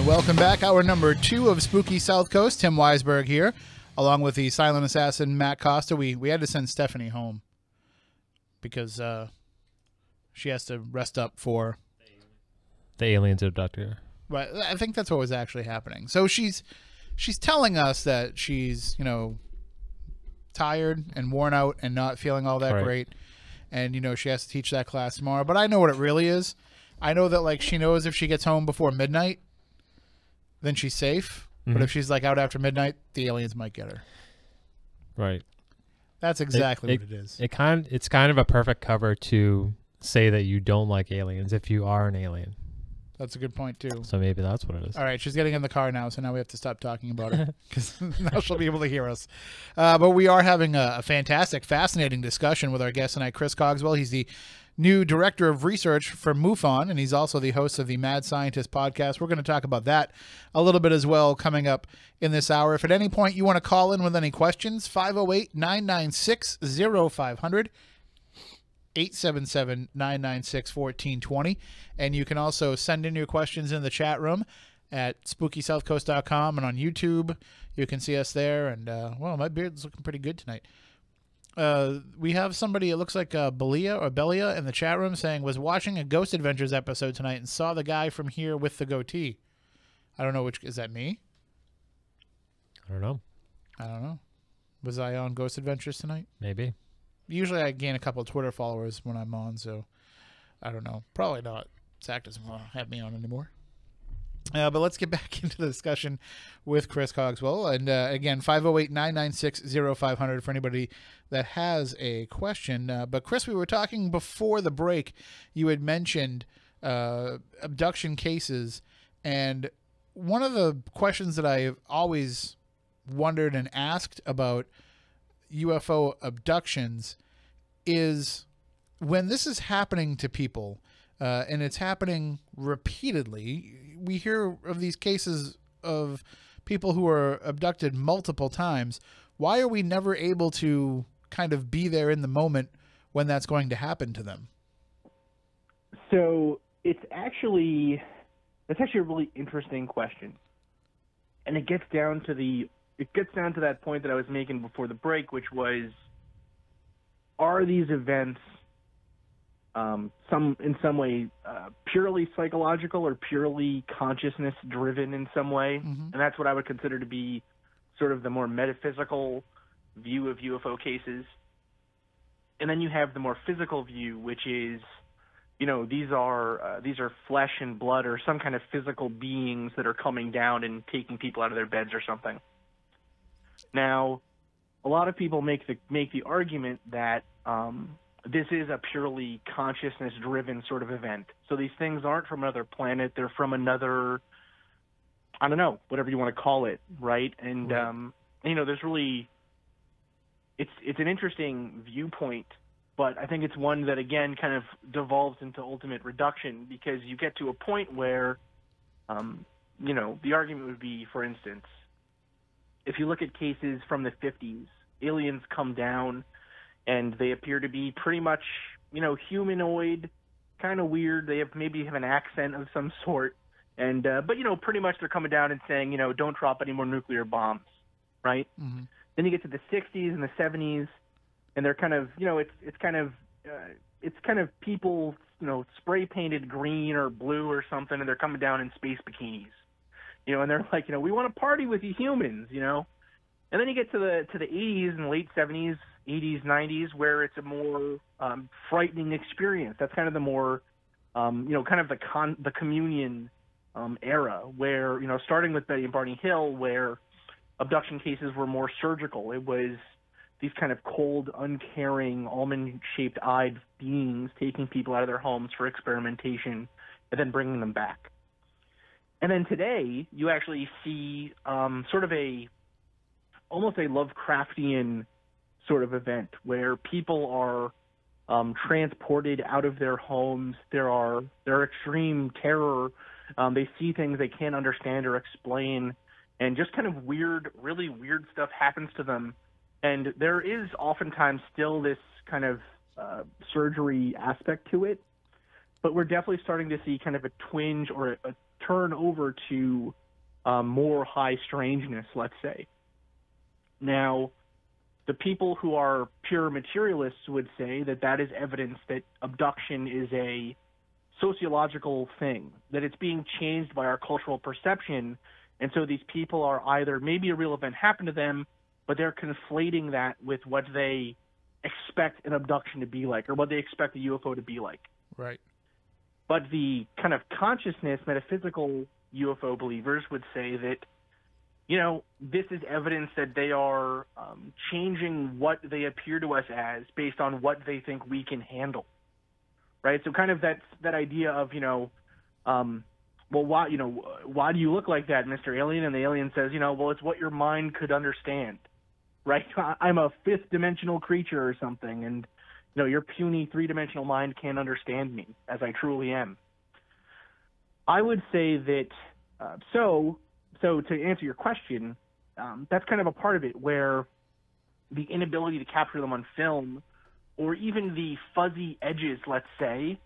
welcome back. Hour number 2 of Spooky South Coast. Tim Weisberg here, along with the silent assassin, Matt Costa. We had to send Stephanie home because she has to rest up for... The aliens abducted her. Right, I think that's what was actually happening. So she's telling us that she's, tired and worn out and not feeling all that great. And, she has to teach that class tomorrow. But I know what it really is. I know that, she knows if she gets home before midnight, then she's safe. Mm-hmm. But if she's, out after midnight, the aliens might get her. Right. That's exactly what it is. It's kind of a perfect cover to say that you don't like aliens if you are an alien. That's a good point, too. So maybe that's what it is. All right, she's getting in the car now, so now we have to stop talking about it because now she'll be able to hear us. But we are having a fantastic, fascinating discussion with our guest tonight, Chris Cogswell. He's the new director of research for MUFON, and he's also the host of the Mad Scientist podcast. We're going to talk about that a little bit as well coming up in this hour. If at any point you want to call in with any questions, 508-996-0500. 877-996-1420. And you can also send in your questions in the chat room at SpookySouthCoast.com and on YouTube. You can see us there. And, my beard's looking pretty good tonight. We have somebody, it looks like Belia in the chat room saying, was watching a Ghost Adventures episode tonight and saw the guy from here with the goatee. I don't know which, is that me? I don't know. Was I on Ghost Adventures tonight? Maybe. Usually I gain a couple of Twitter followers when I'm on, so I don't know. Probably not. Zach doesn't want to have me on anymore. But let's get back into the discussion with Chris Cogswell. And again, 508-996-0500 for anybody that has a question. But Chris, we were talking before the break. You had mentioned abduction cases. And one of the questions that I've always wondered and asked about UFO abductions is when this is happening to people and it's happening repeatedly. We hear of these cases of people who are abducted multiple times. Why are we never able to kind of be there in the moment when that's going to happen to them? So that's actually a really interesting question, and it gets down to that point that I was making before the break, which was, are these events in some way purely psychological or purely consciousness driven in some way? Mm-hmm. And that's what I would consider to be sort of the more metaphysical view of UFO cases. And then you have the more physical view, which is, these are flesh and blood or some kind of physical beings that are coming down and taking people out of their beds or something. Now, a lot of people make the argument that this is a purely consciousness-driven sort of event. So these things aren't from another planet; they're from another, I don't know, whatever you want to call it, right? And right. There's really, it's an interesting viewpoint, but I think it's one that again kind of devolves into ultimate reduction because you get to a point where, the argument would be, for instance, if you look at cases from the 50s, aliens come down and they appear to be pretty much, humanoid, kind of weird. They maybe have an accent of some sort. And, but pretty much they're coming down and saying, don't drop any more nuclear bombs, right? Mm-hmm. Then you get to the 60s and the 70s and they're kind of, it's kind of people, spray painted green or blue or something. And they're coming down in space bikinis. And they're like, we want to party with you humans, And then you get to the 80s and late 70s, 80s, 90s, where it's a more frightening experience. That's kind of the more, kind of the communion era, where starting with Betty and Barney Hill, where abduction cases were more surgical. It was these kind of cold, uncaring, almond-shaped eyed beings taking people out of their homes for experimentation and then bringing them back. And then today, you actually see sort of almost a Lovecraftian sort of event where people are transported out of their homes. There extreme terror. They see things they can't understand or explain, and just kind of really weird stuff happens to them. And there is oftentimes still this kind of surgery aspect to it, but we're definitely starting to see kind of a twinge or a turn over to more high strangeness, let's say. Now, the people who are pure materialists would say that that is evidence that abduction is a sociological thing, that it's being changed by our cultural perception, and so these people are either maybe a real event happened to them, but they're conflating that with what they expect an abduction to be like, or what they expect a UFO to be like. Right. But the kind of consciousness, metaphysical UFO believers would say that, you know, this is evidence that they are changing what they appear to us as based on what they think we can handle, right? So kind of that idea of, you know, well, why do you look like that, Mr. Alien? And the alien says, you know, well, it's what your mind could understand, right? I'm a fifth-dimensional creature or something, and, you know, your puny three-dimensional mind can't understand me as I truly am. I would say that, so to answer your question, that's kind of a part of it, where the inability to capture them on film, or even the fuzzy edges, let's say,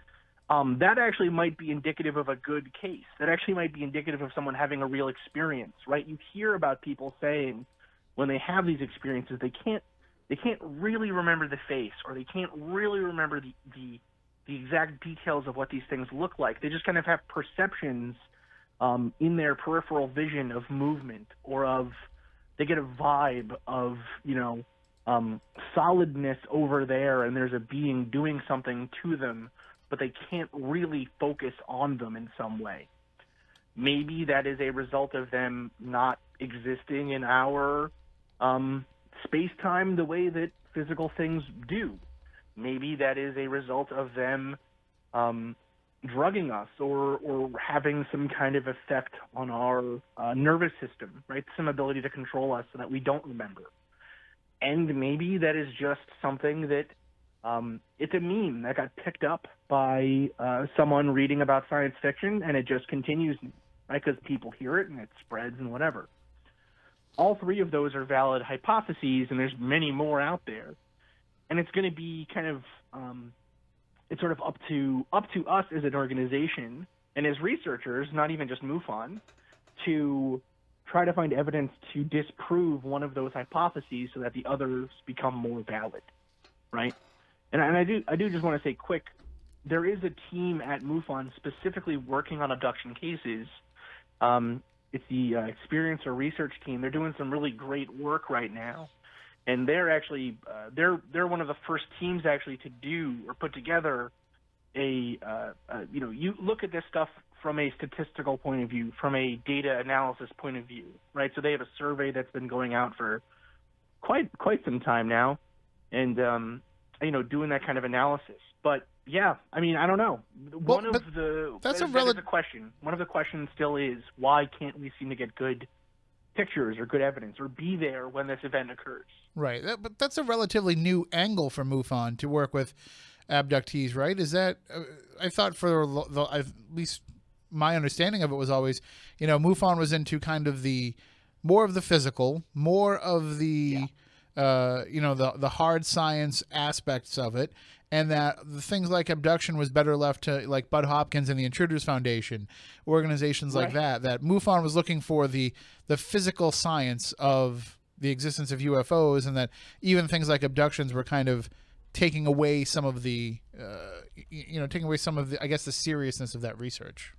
that actually might be indicative of a good case. That actually might be indicative of someone having a real experience, right? You hear about people saying when they have these experiences, they can't really remember the face, or they can't really remember the exact details of what these things look like. They just kind of have perceptions in their peripheral vision of movement, or of, they get a vibe of, you know, solidness over there, and there's a being doing something to them, but they can't really focus on them in some way. Maybe that is a result of them not existing in our space-time the way that physical things do. Maybe that is a result of them drugging us, or having some kind of effect on our nervous system, right? Some ability to control us so that we don't remember. And maybe that is just something that it's a meme that got picked up by someone reading about science fiction, and it just continues, right? Because people hear it and it spreads and whatever. All three of those are valid hypotheses, and there's many more out there. And it's going to be kind of it's sort of up to us as an organization and as researchers, not even just MUFON, to try to find evidence to disprove one of those hypotheses so that the others become more valid, right? And I do just want to say quick, there is a team at MUFON specifically working on abduction cases. It's the Experiencer Research Team. They're doing some really great work right now. And they're actually they're one of the first teams actually to do or put together you look at this stuff from a statistical point of view, from a data analysis point of view, right? So they have a survey that's been going out for quite some time now, and doing that kind of analysis. But yeah, I mean, I don't know. One of the questions still is, why can't we seem to get good pictures or good evidence or be there when this event occurs? Right, but that's a relatively new angle for MUFON to work with abductees, right? Is that I thought for at least my understanding of it was always, MUFON was into kind of the more of the physical, more of the the hard science aspects of it, and that the things like abduction was better left to like Bud Hopkins and the Intruders Foundation, organizations like that. That MUFON was looking for the physical science of the existence of UFOs, and that even things like abductions were kind of taking away some of the, I guess, the seriousness of that research.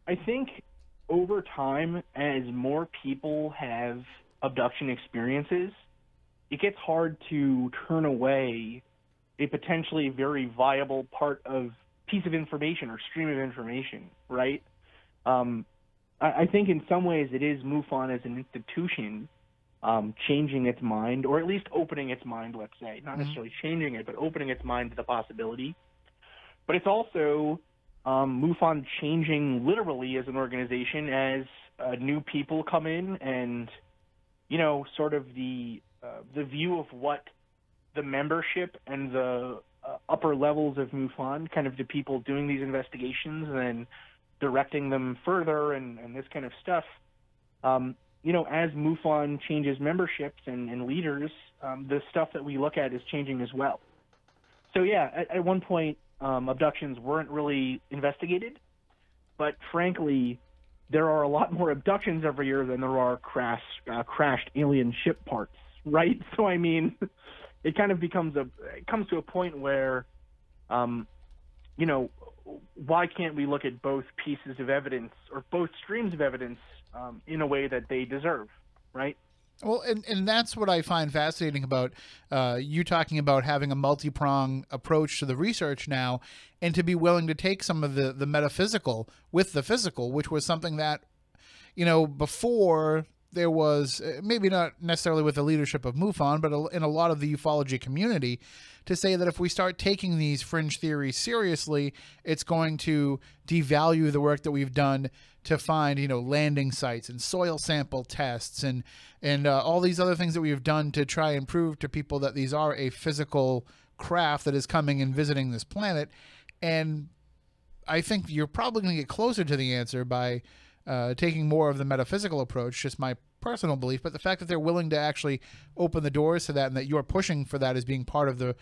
I think over time, as more people have abduction experiences, it gets hard to turn away a potentially very viable piece of information or stream of information, right? I think in some ways it is MUFON as an institution changing its mind, or at least opening its mind, let's say. Not necessarily changing it, but opening its mind to the possibility. But it's also MUFON changing literally as an organization as new people come in, and, sort of the view of what the membership and the upper levels of MUFON, kind of the people doing these investigations and then directing them further and this kind of stuff, as MUFON changes memberships and leaders, the stuff that we look at is changing as well. So yeah, at one point, abductions weren't really investigated, but frankly, there are a lot more abductions every year than there are crashed alien ship parts, right? So I mean, it kind of comes to a point where, you know, why can't we look at both pieces of evidence or both streams of evidence in a way that they deserve, right? Well, and that's what I find fascinating about you talking about having a multi-prong approach to the research now, and to be willing to take some of the metaphysical with the physical, which was something that, you know, before there was, maybe not necessarily with the leadership of MUFON, but in a lot of the ufology community, to say that if we start taking these fringe theories seriously, it's going to devalue the work that we've done to find, you know, landing sites and soil sample tests and all these other things that we've done to try and prove to people that these are a physical craft that is coming and visiting this planet. And I think you're probably going to get closer to the answer by taking more of the metaphysical approach, just my personal belief, but the fact that they're willing to actually open the doors to that, and that you're pushing for that as being part of the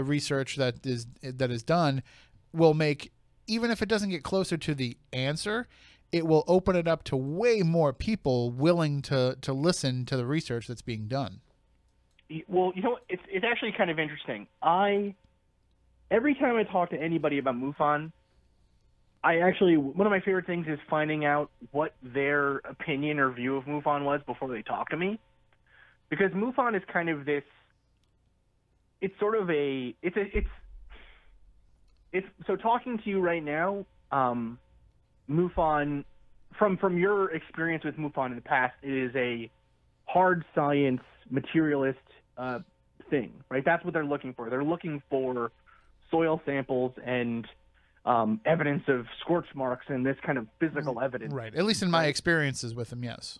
research that is done, will make, even if it doesn't get closer to the answer, it will open it up to way more people willing to listen to the research that's being done. Well, you know, it's actually kind of interesting. Every time I talk to anybody about MUFON, one of my favorite things is finding out what their opinion or view of MUFON was before they talk to me. Because MUFON is kind of this, it's sort of so talking to you right now, MUFON, from your experience with MUFON in the past, it is a hard science materialist thing, right? That's what they're looking for. They're looking for soil samples and evidence of scorch marks and this kind of physical evidence. Right. At least in my experiences with them, yes.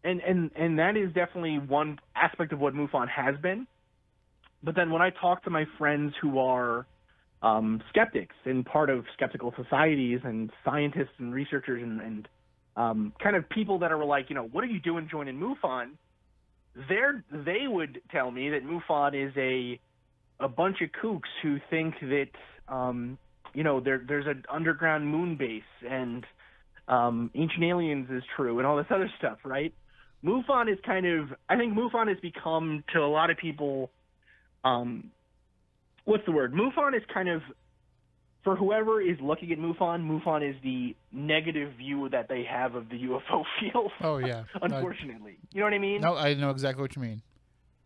And that is definitely one aspect of what MUFON has been. But then when I talk to my friends who are skeptics and part of skeptical societies and scientists and researchers and kind of people that are like, you know, what are you doing joining MUFON? They would tell me that MUFON is a bunch of kooks who think that, you know, there's an underground moon base and Ancient Aliens is true and all this other stuff, right? MUFON is I think MUFON has become, to a lot of people, what's the word? MUFON is kind of, for whoever is looking at MUFON is the negative view that they have of the UFO field. Oh, yeah. Unfortunately. You know what I mean? No, I know exactly what you mean.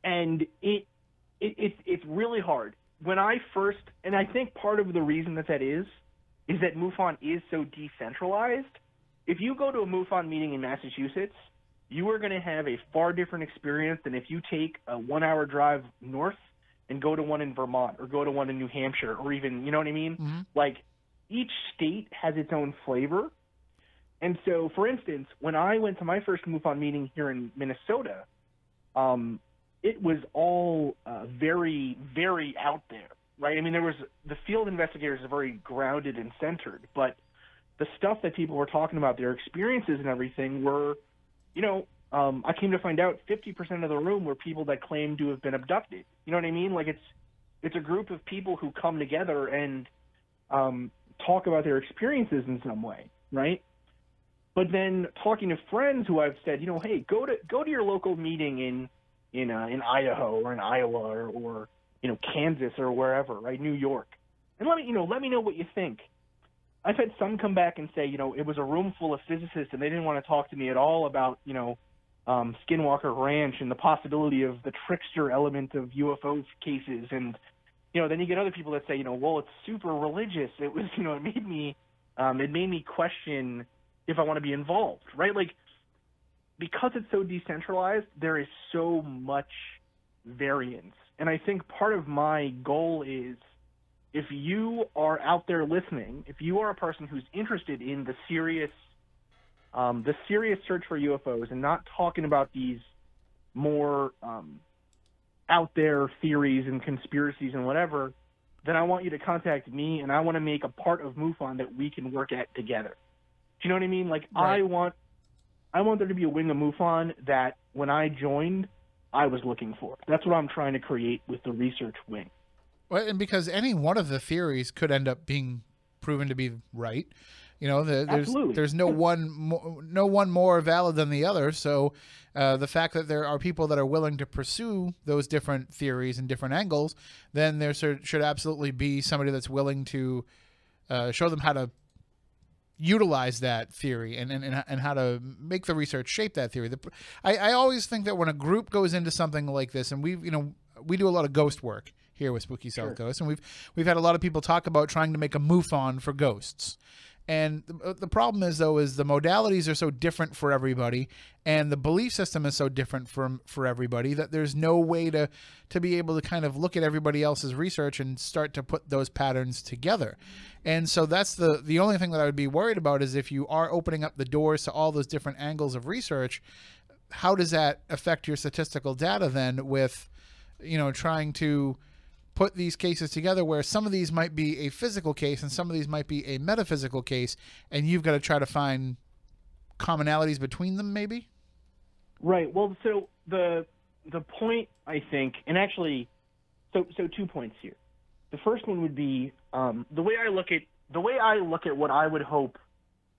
And it's really hard. When I first, and I think part of the reason that is that MUFON is so decentralized. If you go to a MUFON meeting in Massachusetts, you are going to have a far different experience than if you take a 1-hour drive north and go to one in Vermont or go to one in New Hampshire or even, you know what I mean? Mm-hmm. Like, each state has its own flavor. And so, for instance, when I went to my first MUFON meeting here in Minnesota, it was all very, very out there, right? I mean, the field investigators are very grounded and centered, but the stuff that people were talking about, their experiences and everything were, you know, I came to find out 50% of the room were people that claimed to have been abducted. You know what I mean? Like, it's a group of people who come together and talk about their experiences in some way, right? But then talking to friends who I've said, you know, hey, go to your local meeting in Idaho or in Iowa or you know, Kansas or wherever, right, New York, and let me know what you think. I've had some come back and say, you know, it was a room full of physicists and they didn't want to talk to me at all about, you know, Skinwalker Ranch and the possibility of the trickster element of UFO cases. And, you know, then you get other people that say, you know, well, it's super religious. It was, you know, it made me question if I want to be involved, right? Like, because it's so decentralized, there is so much variance. And I think part of my goal is, if you are out there listening, if you are a person who's interested in the serious search for UFOs and not talking about these more out there theories and conspiracies and whatever, then I want you to contact me, and I want to make a part of MUFON that we can work at together. Do you know what I mean? Like, right. I want there to be a wing of MUFON that when I joined, I was looking for. That's what I'm trying to create with the research wing. Well, and because any one of the theories could end up being proven to be right. Absolutely. There's no one more valid than the other. So the fact that there are people that are willing to pursue those different theories and different angles, then there should absolutely be somebody that's willing to show them how to utilize that theory and how to make the research shape that theory. I always think that when a group goes into something like this, and we do a lot of ghost work here with Spooky South Coast, and we've had a lot of people talk about trying to make a MUFON for ghosts. And the problem is, though, is the modalities are so different for everybody, and the belief system is so different for everybody, that there's no way to be able to kind of look at everybody else's research and start to put those patterns together. And so that's the only thing that I would be worried about, is if you are opening up the doors to all those different angles of research, how does that affect your statistical data then with, trying to put these cases together, where some of these might be a physical case and some of these might be a metaphysical case, and you've got to try to find commonalities between them, maybe? Right. Well, so the point, I think, and actually, so 2 points here. The first one would be the way I look at what I would hope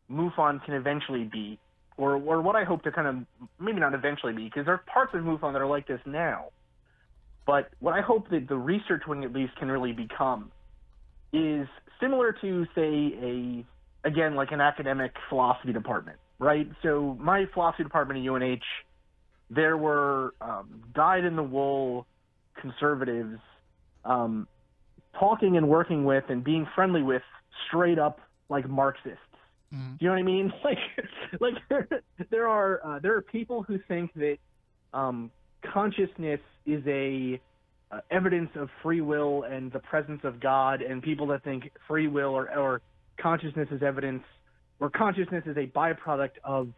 MUFON can eventually be, or what I hope to kind of, maybe not eventually be, because there are parts of MUFON that are like this now. But what I hope that the research wing at least can really become is similar to, say, like an academic philosophy department, right? So my philosophy department at UNH, there were dyed-in-the-wool conservatives talking and working with and being friendly with straight-up, like, Marxists. Mm-hmm. Do you know what I mean? Like there are people who think that consciousness is evidence of free will and the presence of God, and people that think free will or consciousness is evidence, or consciousness is a byproduct of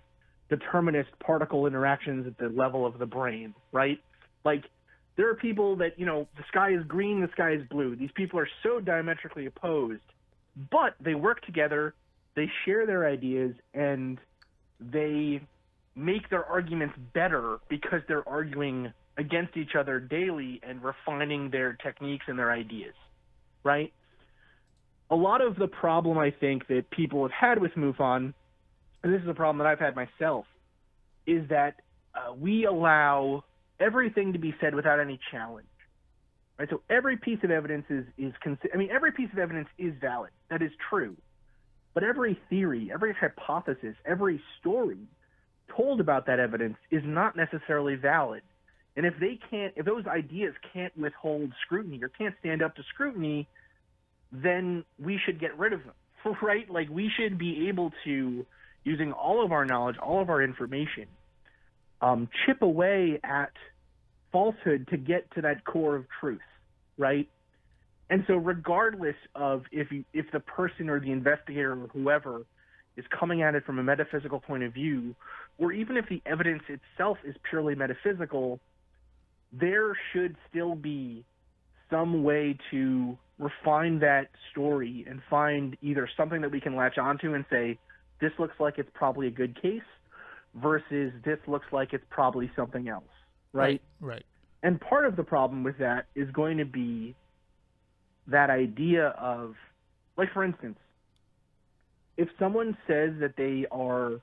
determinist particle interactions at the level of the brain, right? Like, there are people that, the sky is green, the sky is blue. These people are so diametrically opposed, but they work together, they share their ideas, and they make their arguments better because they're arguing against each other daily and refining their techniques and their ideas, right? A lot of the problem, I think, that people have had with MUFON, and this is a problem that I've had myself, is that we allow everything to be said without any challenge, right? So every piece of evidence every piece of evidence is valid. That is true. But every theory, every hypothesis, every story told about that evidence is not necessarily valid. And if those ideas can't withhold scrutiny or can't stand up to scrutiny, then we should get rid of them, right? Like, we should be able to, using all of our knowledge, all of our information, chip away at falsehood to get to that core of truth, right? And so regardless of if the person or the investigator or whoever is coming at it from a metaphysical point of view, or even if the evidence itself is purely metaphysical, there should still be some way to refine that story and find either something that we can latch onto and say, this looks like it's probably a good case, versus this looks like it's probably something else, right? Right. And part of the problem with that is going to be that idea of, like, for instance, if someone says that they are,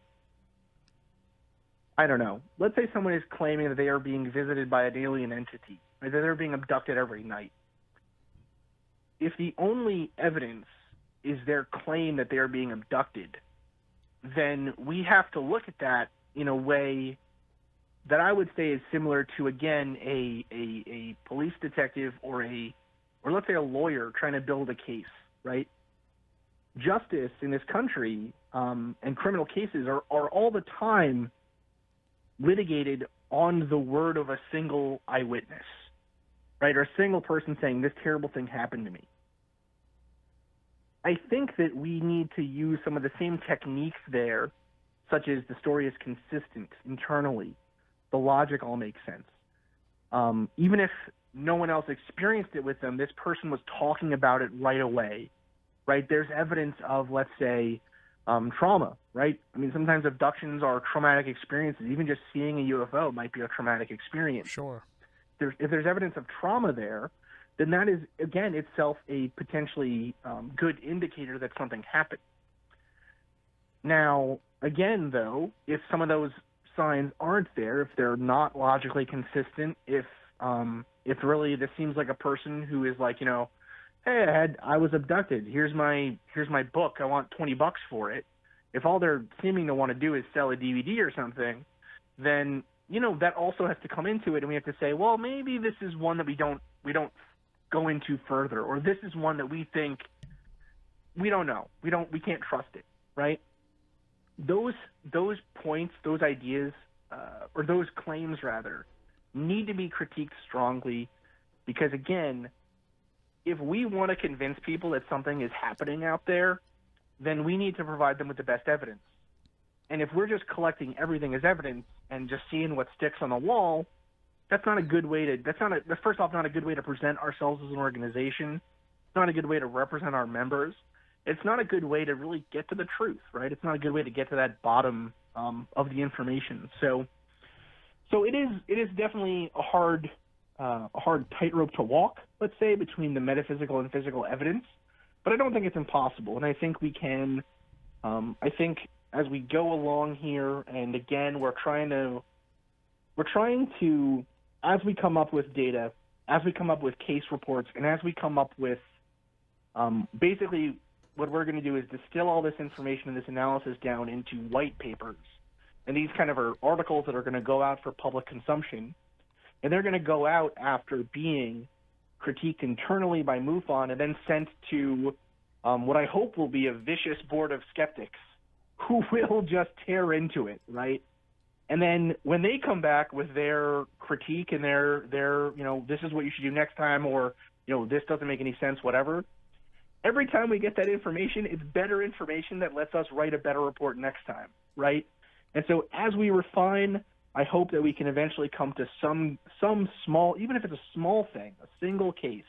I don't know, let's say someone is claiming that they are being visited by an alien entity, or that they're being abducted every night. If the only evidence is their claim that they are being abducted, then we have to look at that in a way that I would say is similar to, again, a police detective or let's say a lawyer trying to build a case, right? Justice in this country and criminal cases are all the time litigated on the word of a single eyewitness, right? Or a single person saying, this terrible thing happened to me. I think that we need to use some of the same techniques there, such as the story is consistent internally, the logic all makes sense. Even if no one else experienced it with them, this person was talking about it right away, right? There's evidence of, let's say, trauma, right? I mean, sometimes abductions are traumatic experiences. Even just seeing a UFO might be a traumatic experience. Sure. If there's evidence of trauma there, then that is, again, itself a potentially good indicator that something happened. Now, again, though, if some of those signs aren't there, if they're not logically consistent, if really this seems like a person who is like, hey, I was abducted. Here's my book. I want $20 for it. If all they're seeming to want to do is sell a DVD or something, then that also has to come into it, and we have to say, well, maybe this is one that we don't go into further, or this is one that we think we don't know. We can't trust it, right? Those points, those ideas, or those claims rather, need to be critiqued strongly, because again, if we want to convince people that something is happening out there, then we need to provide them with the best evidence. And if we're just collecting everything as evidence and just seeing what sticks on the wall, that's not a good way to. That's first off not a good way to present ourselves as an organization. It's not a good way to represent our members. It's not a good way to really get to the truth, right? It's not a good way to get to that bottom of the information. So it is definitely a hard tightrope to walk, let's say, between the metaphysical and physical evidence. But I don't think it's impossible, and I think we can. I think as we go along here, and again, we're trying to, as we come up with data, as we come up with case reports, and as we come up with, basically, what we're going to do is distill all this information and this analysis down into white papers, and these kind of are articles that are going to go out for public consumption, and they're going to go out after being critiqued internally by MUFON and then sent to what I hope will be a vicious board of skeptics who will just tear into it, right? And then when they come back with their critique and their this is what you should do next time, or this doesn't make any sense, whatever, every time we get that information, it's better information that lets us write a better report next time, right? And so as we refine, I hope that we can eventually come to some small, even if it's a small thing, a single case,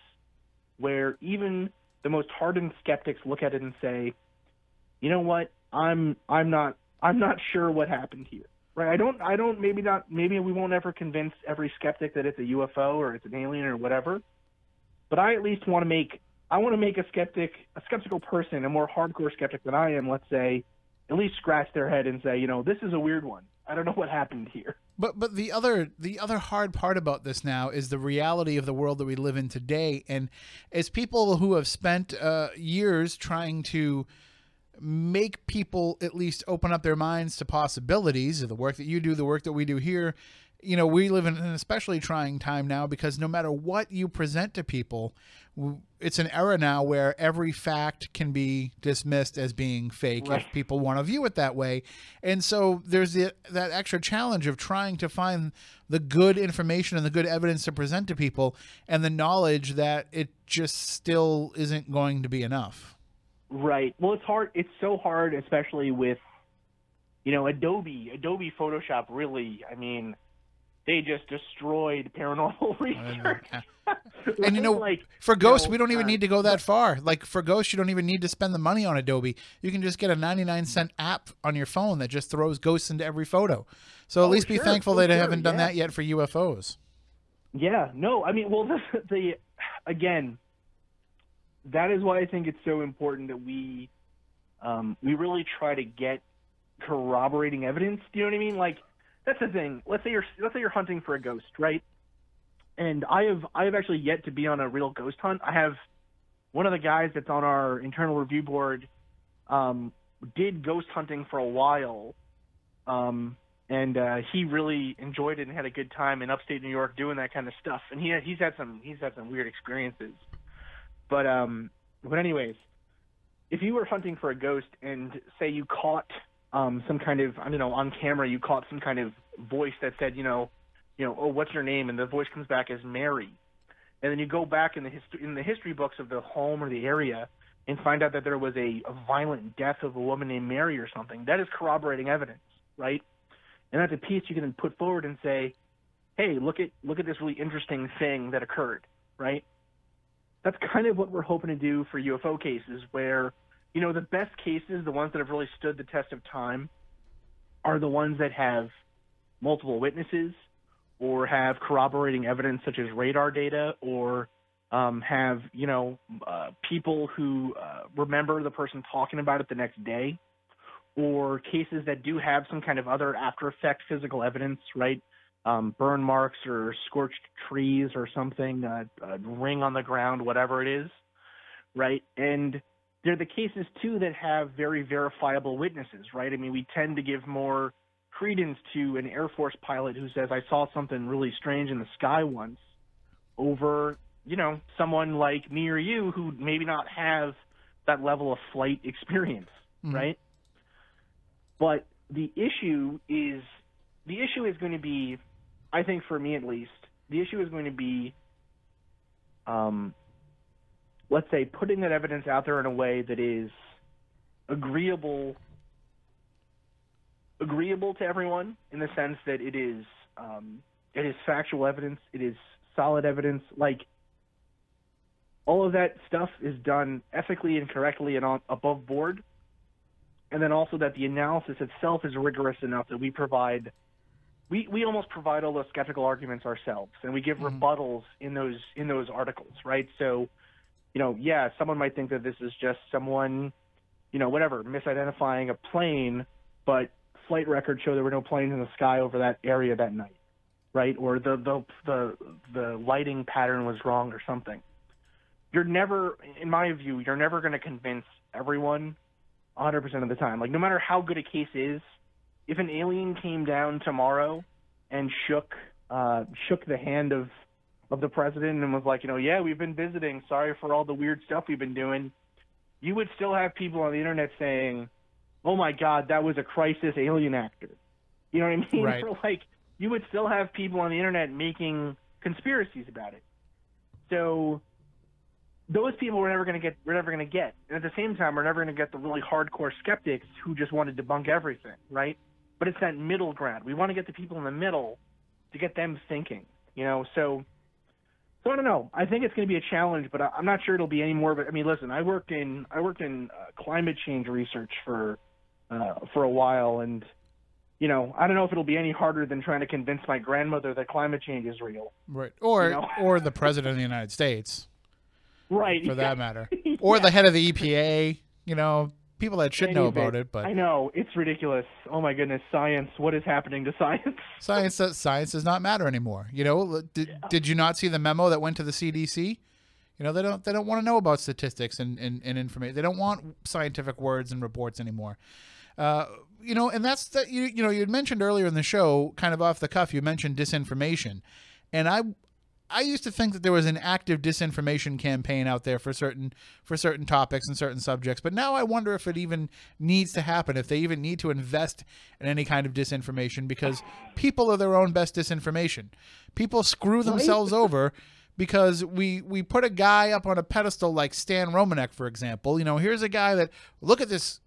where even the most hardened skeptics look at it and say, you know what, I'm not sure what happened here, right? Maybe we won't ever convince every skeptic that it's a UFO or it's an alien or whatever, but I at least want to make a skeptical person, a more hardcore skeptic than I am, let's say, at least scratch their head and say, this is a weird one. I don't know what happened here. But the other hard part about this now is the reality of the world that we live in today, and as people who have spent years trying to make people at least open up their minds to possibilities of the work that you do, the work that we do here. We live in an especially trying time now, because no matter what you present to people, it's an era now where every fact can be dismissed as being fake, right, if people want to view it that way. And so there's that extra challenge of trying to find the good information and the good evidence to present to people, and the knowledge that it just still isn't going to be enough. Right. Well, it's hard. It's so hard, especially with, Adobe Photoshop. Really, I mean, they just destroyed paranormal research. And for ghosts, we don't even need to go that far. Like for ghosts, you don't even need to spend the money on Adobe. You can just get a 99-cent app on your phone that just throws ghosts into every photo. So at least be thankful they haven't done that yet for UFOs. Yeah. No. I mean, well, again, that is why I think it's so important that we really try to get corroborating evidence. Do you know what I mean? Like, that's the thing. Let's say you're hunting for a ghost, right? And I have actually yet to be on a real ghost hunt. I have one of the guys that's on our internal review board did ghost hunting for a while, and he really enjoyed it and had a good time in upstate New York doing that kind of stuff. And he's had some weird experiences. But anyways, if you were hunting for a ghost and say you caught some kind of, on camera, you caught some kind of voice that said, oh, what's your name? And the voice comes back as Mary. And then you go back in the history books of the home or the area and find out that there was a violent death of a woman named Mary or something. That is corroborating evidence, right? And that's a piece you can then put forward and say, hey, look at this really interesting thing that occurred, right? That's kind of what we're hoping to do for UFO cases, where, the best cases, the ones that have really stood the test of time, are the ones that have multiple witnesses or have corroborating evidence such as radar data or have, people who remember the person talking about it the next day, or cases that do have some kind of other after effect physical evidence, right? Burn marks or scorched trees or something, a ring on the ground, whatever it is, right? And they're the cases, too, that have very verifiable witnesses, right? I mean, we tend to give more credence to an Air Force pilot who says, I saw something really strange in the sky once, over, someone like me or you who maybe not have that level of flight experience, right? But the issue is going to be, I think for me at least, the issue is going to be, let's say, putting that evidence out there in a way that is agreeable to everyone, in the sense that it is factual evidence, it is solid evidence, like all of that stuff is done ethically and correctly and above board, and then also that the analysis itself is rigorous enough that we almost provide all those skeptical arguments ourselves, and we give rebuttals in those articles, right? So, someone might think that this is just someone, misidentifying a plane, but flight records show there were no planes in the sky over that area that night, right? Or the lighting pattern was wrong or something. You're never, in my view, you're never going to convince everyone 100% of the time. Like, no matter how good a case is, if an alien came down tomorrow and shook the hand of the president and was like, yeah, we've been visiting, sorry for all the weird stuff we've been doing, you would still have people on the internet saying, oh my God, that was a crisis alien actor. You know what I mean? Right. Or like, you would still have people on the internet making conspiracies about it. So those people we're never going to get. And at the same time, we're never going to get the really hardcore skeptics who just want to debunk everything, right? But it's that middle ground. We want to get the people in the middle to get them thinking, So I don't know. I think it's going to be a challenge, but I'm not sure it'll be any more. But I mean, listen, I worked in climate change research for a while, and I don't know if it'll be any harder than trying to convince my grandmother that climate change is real. Right. Or the president of the United States. Right. For that matter. Or the head of the EPA, people that should know about it. But I know, it's ridiculous. Oh my goodness, science, what is happening to science? Science does not matter anymore. Did you not see the memo that went to the CDC? They don't want to know about statistics and information. They don't want scientific words and reports anymore. And that's that. You had mentioned earlier in the show, kind of off the cuff, you mentioned disinformation, and I used to think that there was an active disinformation campaign out there for certain topics and certain subjects, but now I wonder if it even needs to happen, if they even need to invest in any kind of disinformation, because people are their own best disinformation. People screw themselves over because we put a guy up on a pedestal like Stan Romanek, for example. Here's a guy that, look at this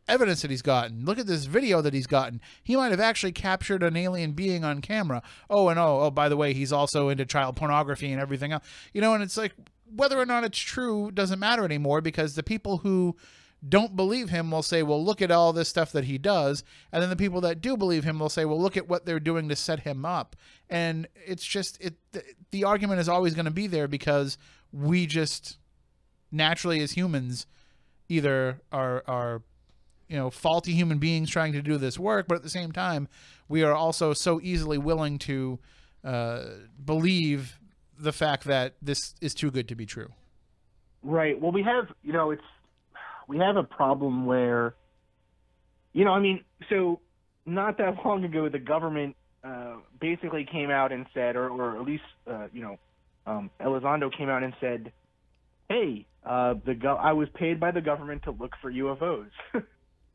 evidence that he's gotten. Look at this video that he's gotten. He might have actually captured an alien being on camera. Oh, by the way, he's also into child pornography and everything else. And it's like, whether or not it's true doesn't matter anymore, because the people who don't believe him will say, well, look at all this stuff that he does. And then the people that do believe him will say, well, look at what they're doing to set him up. And it's just, the argument is always going to be there, because we just naturally as humans either are faulty human beings trying to do this work, but at the same time, we are also so easily willing to believe the fact that this is too good to be true. Right. Well, we have, we have a problem where, so not that long ago, the government basically came out and said, or at least, Elizondo came out and said, hey, I was paid by the government to look for UFOs.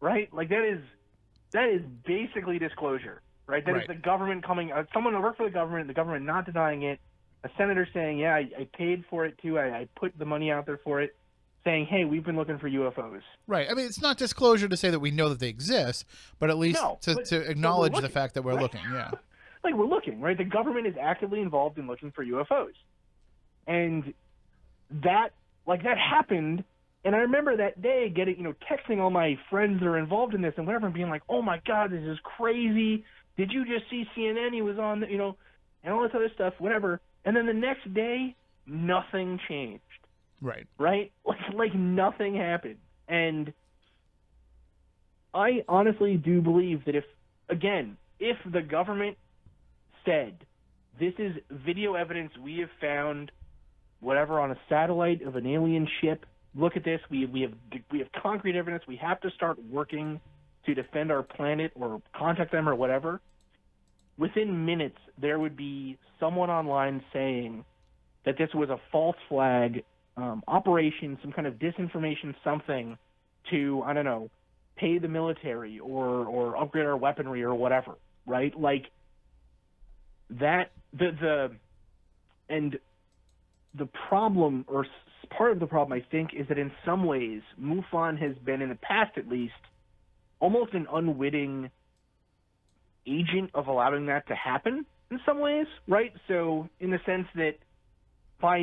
Right? Like, that is basically disclosure, right? That is the government coming, someone who worked for the government not denying it, a senator saying, yeah, I paid for it too, I put the money out there for it, saying, hey, we've been looking for UFOs. Right. I mean, it's not disclosure to say that we know that they exist, but at least to acknowledge the fact that we're looking, yeah. Like, we're looking, right? The government is actively involved in looking for UFOs. And that happened. And I remember that day texting all my friends that are involved in this and whatever, and being like, oh my God, this is crazy. Did you just see CNN? He was on, and all this other stuff, whatever. And then the next day, nothing changed. Right. Right? Like nothing happened. And I honestly do believe that if the government said, this is video evidence we have found, whatever, on a satellite of an alien ship, look at this, we have concrete evidence, we have to start working to defend our planet or contact them or whatever, within minutes there would be someone online saying that this was a false flag operation, some kind of disinformation, something to, I don't know, pay the military or upgrade our weaponry or whatever, right? Like that, the problem, or part of the problem, I think, is that in some ways MUFON has been, in the past at least, almost an unwitting agent of allowing that to happen in some ways, right? So in the sense that by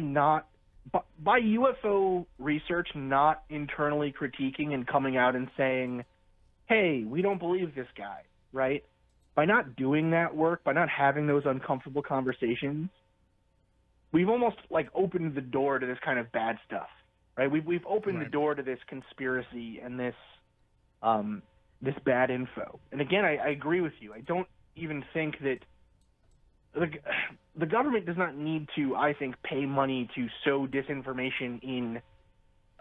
UFO research not internally critiquing and coming out and saying, hey, we don't believe this guy, right? By not doing that work, by not having those uncomfortable conversations, we've almost like opened the door to this kind of bad stuff, right? We've opened the door to this conspiracy and this this bad info. And again, I agree with you. I don't even think that the government does not need to, I think, pay money to sow disinformation in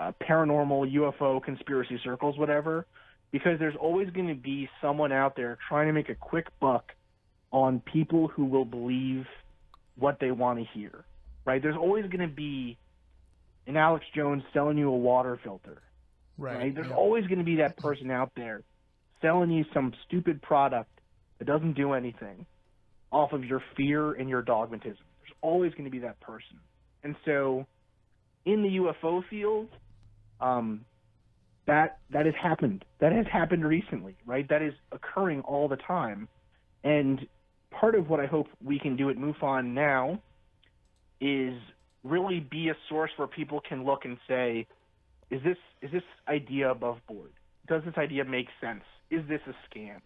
paranormal, UFO, conspiracy circles, whatever, because there's always going to be someone out there trying to make a quick buck on people who will believe what they want to hear, right? There's always going to be an Alex Jones selling you a water filter, right? There's always going to be that person out there selling you some stupid product that doesn't do anything off of your fear and your dogmatism. There's always going to be that person. And so in the UFO field, that has happened. That has happened recently, right? That is occurring all the time. And part of what I hope we can do at MUFON now is really be a source where people can look and say, is this idea above board? Does this idea make sense? Is this a scam?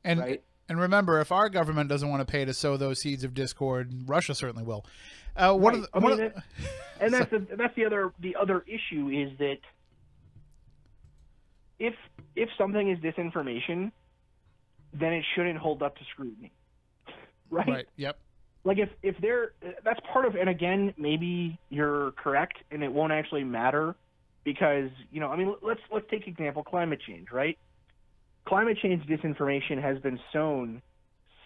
And right? And remember, if our government doesn't want to pay to sow those seeds of discord, Russia certainly will. And that's the other issue is that if something is disinformation, then it shouldn't hold up to scrutiny, right? Right. Yep. Like if that's part of, and again, maybe you're correct, and it won't actually matter because let's take example climate change, right? Climate change disinformation has been sown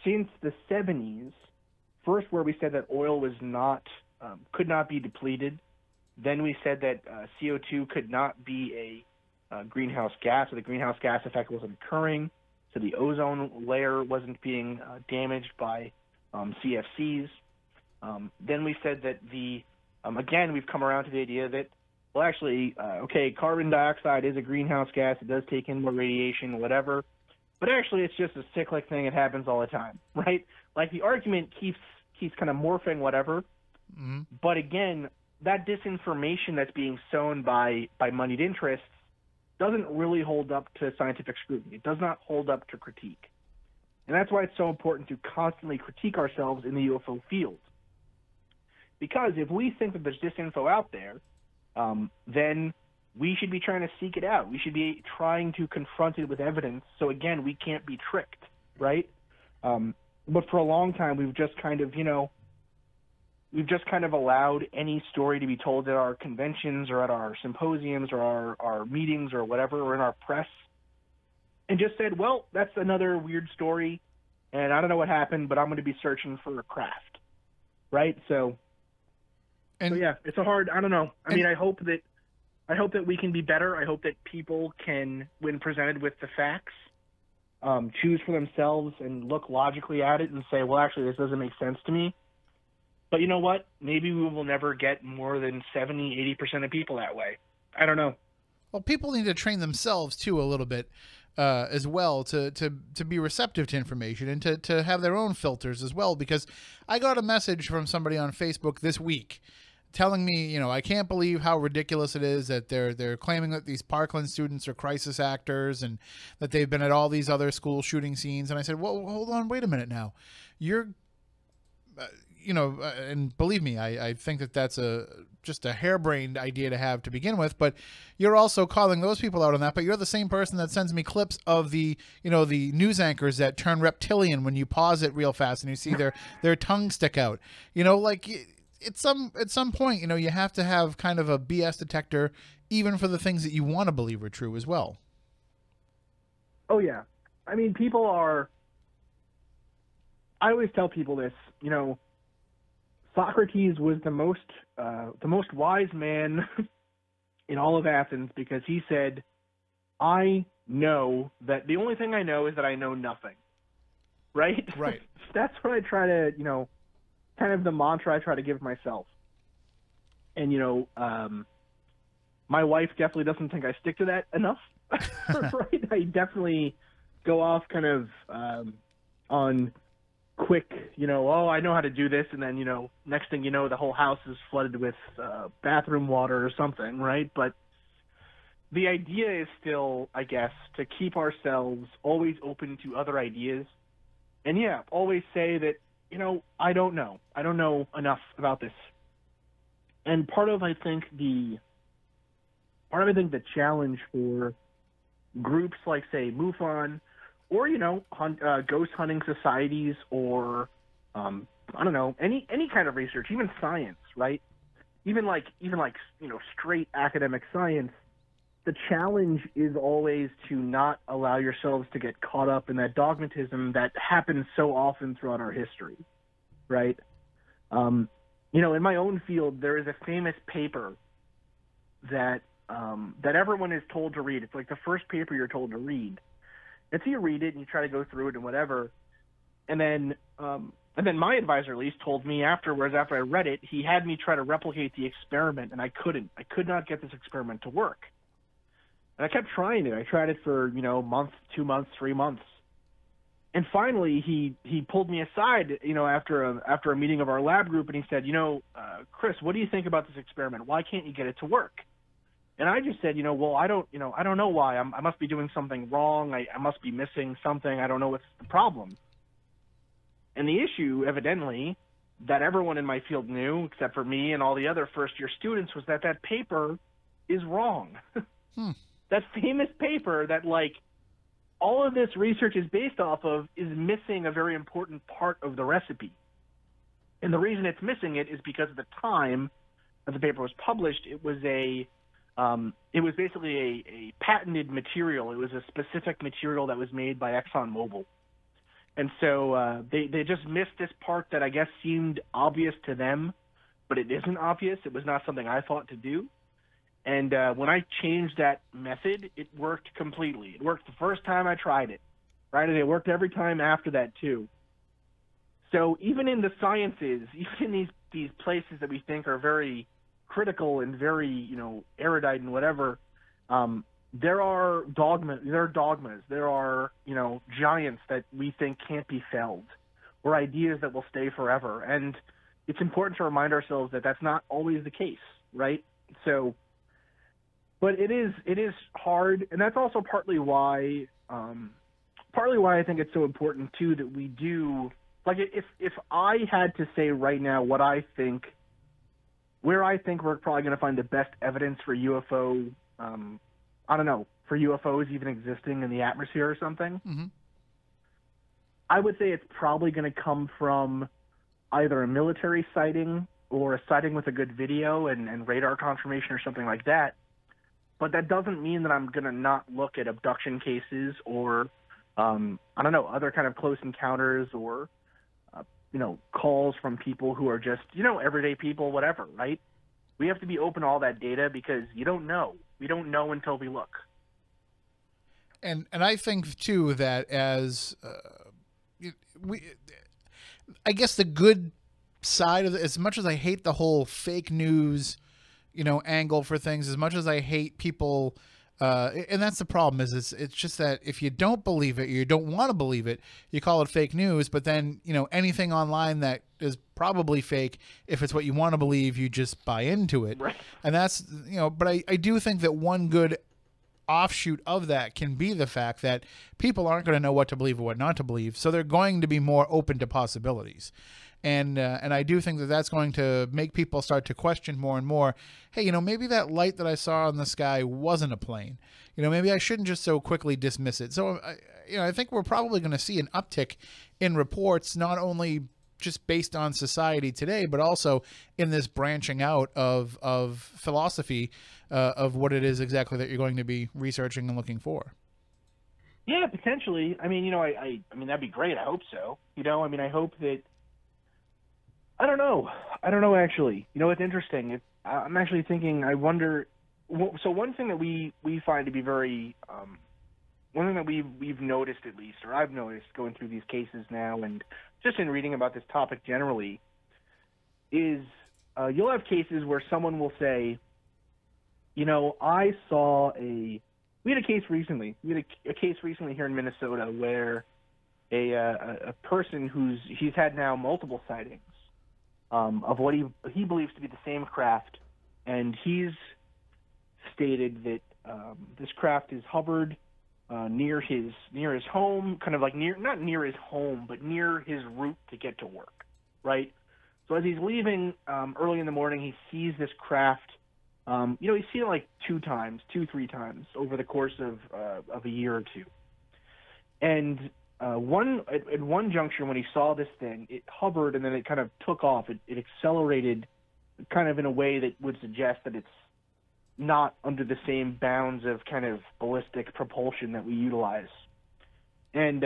since the 70s. First, where we said that oil was could not be depleted. Then we said that CO2 could not be a greenhouse gas, or the greenhouse gas effect wasn't occurring, so the ozone layer wasn't being damaged by CFCs. Then we said that again, we've come around to the idea that, well, actually, carbon dioxide is a greenhouse gas. It does take in more radiation, whatever. But actually, it's just a cyclic thing. It happens all the time, right? Like the argument keeps kind of morphing, whatever. Mm-hmm. But again, that disinformation that's being sown by moneyed interests doesn't really hold up to scientific scrutiny. It does not hold up to critique. And that's why it's so important to constantly critique ourselves in the UFO field. Because if we think that there's disinfo out there, then we should be trying to seek it out. We should be trying to confront it with evidence. So again, we can't be tricked, right? But for a long time, we've just kind of allowed any story to be told at our conventions or at our symposiums or our meetings or whatever, or in our press, and just said, well, that's another weird story, and I don't know what happened, but I'm going to be searching for a craft, right? So yeah, it's a hard. I don't know. I mean, I hope that we can be better. I hope that people can, when presented with the facts, choose for themselves and look logically at it and say, well, actually, this doesn't make sense to me. But you know what? Maybe we will never get more than 70, 80% of people that way. I don't know. Well, people need to train themselves too a little bit as well to be receptive to information and to have their own filters as well. Because I got a message from somebody on Facebook this week telling me, I can't believe how ridiculous it is that they're claiming that these Parkland students are crisis actors and that they've been at all these other school shooting scenes. And I said, well, hold on, wait a minute now. You're and believe me, I think that that's just a harebrained idea to have to begin with, but you're also calling those people out on that, but you're the same person that sends me clips of the news anchors that turn reptilian when you pause it real fast and you see their tongue stick out. At some point, you have to have kind of a BS detector, even for the things that you want to believe are true as well. Oh yeah. I mean, people are, I always tell people this, Socrates was the most wise man in all of Athens, because he said, I know that the only thing I know is that I know nothing. Right? Right. That's what I try to, kind of the mantra I try to give myself. And, my wife definitely doesn't think I stick to that enough. Right? I definitely go off kind of on quick, oh, I know how to do this, and then, next thing you know, the whole house is flooded with bathroom water or something, right? But the idea is still, I guess, to keep ourselves always open to other ideas. And yeah, always say that, I don't know. I don't know enough about this. And part of, I think, the challenge for groups like, say, MUFON, or, ghost hunting societies, or, I don't know, any kind of research, even science, right? Even like, straight academic science, the challenge is always to not allow yourselves to get caught up in that dogmatism that happens so often throughout our history, right? In my own field, there is a famous paper that everyone is told to read. It's like the first paper you're told to read. And so you read it and you try to go through it and whatever. And then my advisor, at least, told me afterwards, after I read it, he had me try to replicate the experiment, and I couldn't. I could not get this experiment to work. And I kept trying it. I tried it for, a month, 2 months, 3 months. And finally, he pulled me aside, after a meeting of our lab group, and he said, Chris, what do you think about this experiment? Why can't you get it to work? And I just said, well, I don't know why. I must be doing something wrong. I must be missing something. I don't know what's the problem. And the issue, evidently, that everyone in my field knew, except for me and all the other first-year students, was that paper is wrong. That famous paper that, all of this research is based off of is missing a very important part of the recipe. And the reason it's missing it is because at the time that the paper was published, it was basically a patented material. It was a specific material that was made by ExxonMobil. And so they just missed this part that I guess seemed obvious to them, but it isn't obvious. It was not something I thought to do. And when I changed that method, it worked completely. It worked the first time I tried it, right? And it worked every time after that, too. So even in the sciences, even in these places that we think are very critical and very, erudite and whatever, there are dogmas. There are, giants that we think can't be felled, or ideas that will stay forever. And it's important to remind ourselves that that's not always the case, right? So, but it is hard, and that's also partly why I think it's so important too that we do, if I had to say right now where I think we're probably going to find the best evidence for UFO, for UFOs even existing in the atmosphere or something, I would say it's probably going to come from either a military sighting or a sighting with a good video and radar confirmation or something like that. But that doesn't mean that I'm going to not look at abduction cases or, other kind of close encounters or, calls from people who are just, everyday people, whatever, right? We have to be open to all that data because you don't know. We don't know until we look. And I think, too, that I guess the good side of it, as much as I hate the whole fake news angle for things, as much as I hate people, and that's the problem, is it's just that if you don't believe it, you don't want to believe it, you call it fake news, but then, anything online that is probably fake, if it's what you want to believe, you just buy into it. Right. And that's, but I do think that one good offshoot of that can be the fact that people aren't going to know what to believe or what not to believe, so they're going to be more open to possibilities. And I do think that that's going to make people start to question more and more, hey, maybe that light that I saw in the sky wasn't a plane. Maybe I shouldn't just so quickly dismiss it. So, I think we're probably going to see an uptick in reports, not only just based on society today, but also in this branching out of philosophy of what it is exactly that you're going to be researching and looking for. Yeah, potentially. I mean, I mean, that'd be great. I hope so. I mean, I hope that. I don't know. Actually. It's interesting. I'm actually thinking. I wonder. So one thing that we find to be very one thing that we've noticed, at least, or I've noticed going through these cases now, and just in reading about this topic generally, is you'll have cases where someone will say, I saw we had a case recently. We had a case recently here in Minnesota where a person he's had now multiple sightings of what he believes to be the same craft, and he's stated that this craft is hovered near his home, kind of like not near his home, but near his route to get to work, right? So as he's leaving early in the morning, he sees this craft. He's seen it like 2-3 times over the course of a year or two. And at one juncture, when he saw this thing, it hovered and then it kind of took off. It accelerated, kind of in a way that would suggest that it's not under the same bounds of kind of ballistic propulsion that we utilize. And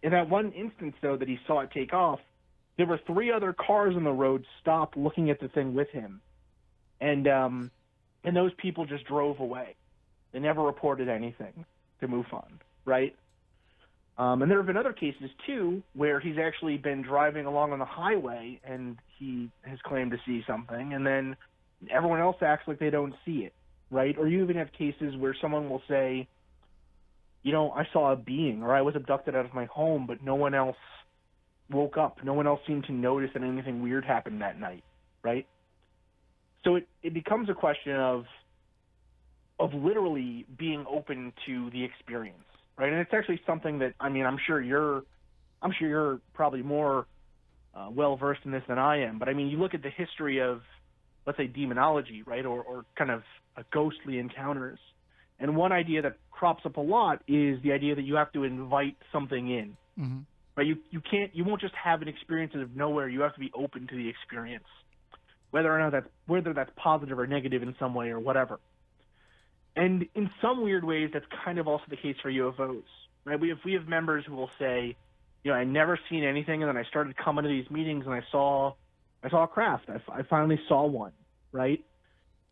in that one instance, though, that he saw it take off, there were 3 other cars on the road stopped looking at the thing with him. And those people just drove away. They never reported anything to MUFON, right? And there have been other cases, too, where he's actually been driving along on the highway and he has claimed to see something, and then everyone else acts like they don't see it, right? Or you even have cases where someone will say, I saw a being, or I was abducted out of my home, but no one else woke up. No one else seemed to notice that anything weird happened that night, right? So it becomes a question of literally being open to the experience, right? And it's actually something that, I mean, I'm sure you're probably more well versed in this than I am. But I mean, you look at the history of, let's say, demonology, right, or kind of ghostly encounters, and one idea that crops up a lot is the idea that you have to invite something in, mm-hmm. right? You won't just have an experience out of nowhere. You have to be open to the experience, whether that's positive or negative in some way or whatever. And in some weird ways, that's kind of also the case for UFOs, right? We have members who will say, I never seen anything, and then I started coming to these meetings and I saw a craft. I finally saw one, right?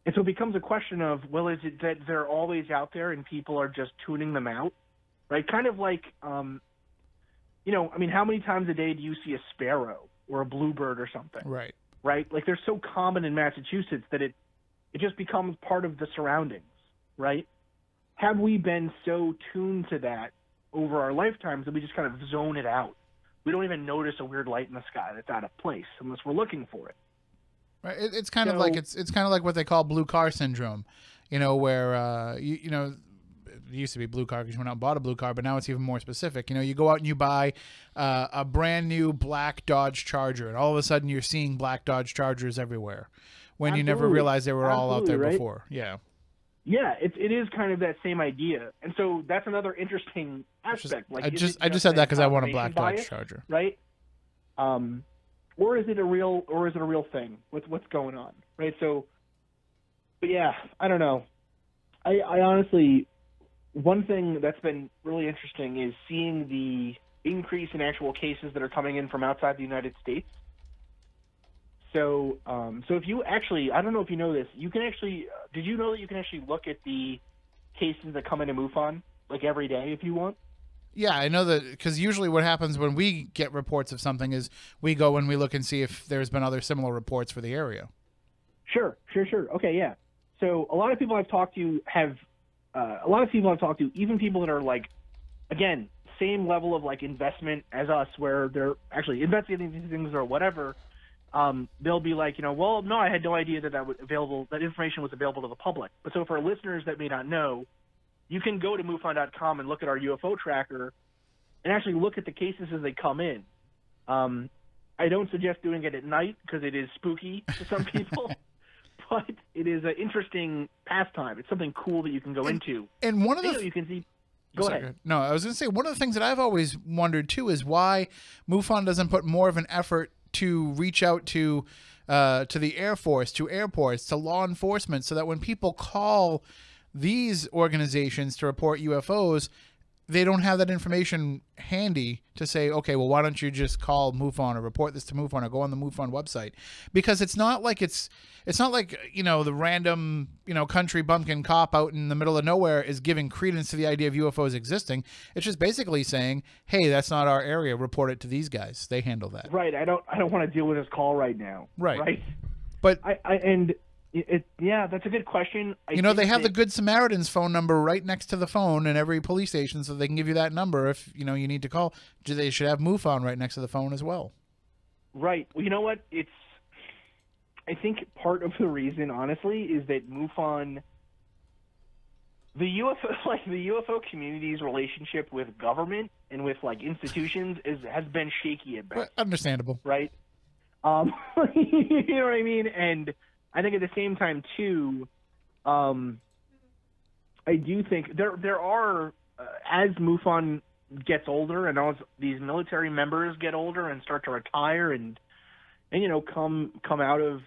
And so it becomes a question of, well, is it that they're always out there and people are just tuning them out, right? Kind of like, I mean, how many times a day do you see a sparrow or a bluebird or something? Right. Right? Like, they're so common in Massachusetts that it just becomes part of the surroundings, right? Have we been so tuned to that over our lifetimes that we just kind of zone it out? We don't even notice a weird light in the sky that's out of place unless we're looking for it. Right. It's kind of like it's kind of like what they call blue car syndrome, where it used to be blue car because you went out and bought a blue car, but now it's even more specific. You go out and you buy a brand new black Dodge Charger, and all of a sudden you're seeing black Dodge Chargers everywhere when you never realized they were all out there before. Yeah. Yeah, it is kind of that same idea, and so that's another interesting aspect. I just said that because I want a black Dodge Charger, right? Or is it a real thing? What's going on, right? So, but yeah, I don't know. I honestly, one thing that's been really interesting is seeing the increase in actual cases that are coming in from outside the United States. So if you actually, I don't know if you know this, you can actually, did you know that you can actually look at the cases that come into MUFON, like, every day if you want? Yeah, I know that, because usually what happens when we get reports of something is we go and we look and see if there's been other similar reports for the area. Sure. Okay, yeah. So a lot of people I've talked to even people that are, like, again, same level of, like, investment as us, where they're actually investigating these things or whatever, they'll be like, well, no, I had no idea that information was available to the public. But so for listeners that may not know, you can go to MUFON.com and look at our UFO tracker and actually look at the cases as they come in. I don't suggest doing it at night because it is spooky to some people, but it is an interesting pastime. It's something cool that you can go into. And one of the you can see. Go ahead. No, I was going to say one of the things that I've always wondered too is why MUFON doesn't put more of an effort to reach out to the Air Force, to airports, to law enforcement, so that when people call these organizations to report UFOs, they don't have that information handy to say, okay, well, why don't you just call MUFON or report this to MUFON or go on the MUFON website? Because it's not like the random, country bumpkin cop out in the middle of nowhere is giving credence to the idea of UFOs existing. It's just basically saying, hey, that's not our area. Report it to these guys. They handle that. Right. I don't want to deal with this call right now. Right. But yeah, that's a good question. They have the Good Samaritan's phone number right next to the phone in every police station, so they can give you that number if you need to call. They should have MUFON right next to the phone as well. Right. Well, you know what? I think part of the reason, honestly, is that MUFON, the UFO community's relationship with government and with institutions has been shaky at best. Understandable, right? You know what I mean? And I think at the same time too, I do think there are as MUFON gets older and as these military members get older and start to retire and come out of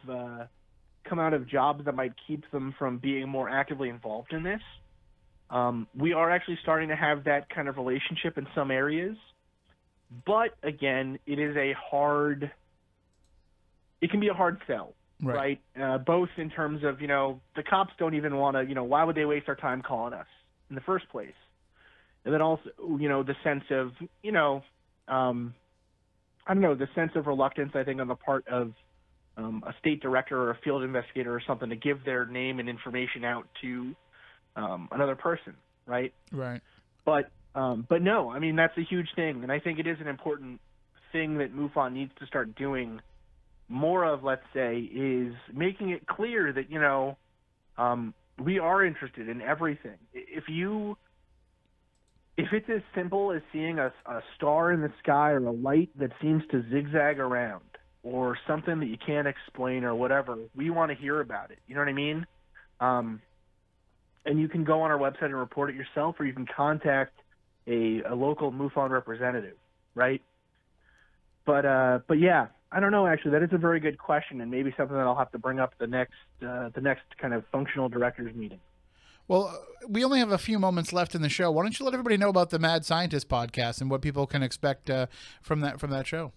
jobs that might keep them from being more actively involved in this. We are actually starting to have that kind of relationship in some areas, but again, it can be a hard sell. Right. Both in terms of, the cops don't even want to, why would they waste our time calling us in the first place? And then also, the sense of, the sense of reluctance, I think, on the part of a state director or a field investigator or something to give their name and information out to another person. Right. Right. But no, I mean, that's a huge thing. And I think it is an important thing that MUFON needs to start doing more of, let's say, is making it clear that, we are interested in everything. If it's as simple as seeing a star in the sky or a light that seems to zigzag around or something that you can't explain or whatever, we want to hear about it. You know what I mean? And you can go on our website and report it yourself, or you can contact a local MUFON representative, right? But yeah, I don't know, actually. That is a very good question, and maybe something that I'll have to bring up the next kind of functional directors meeting. Well, we only have a few moments left in the show. Why don't you let everybody know about the Mad Scientist podcast and what people can expect from that show?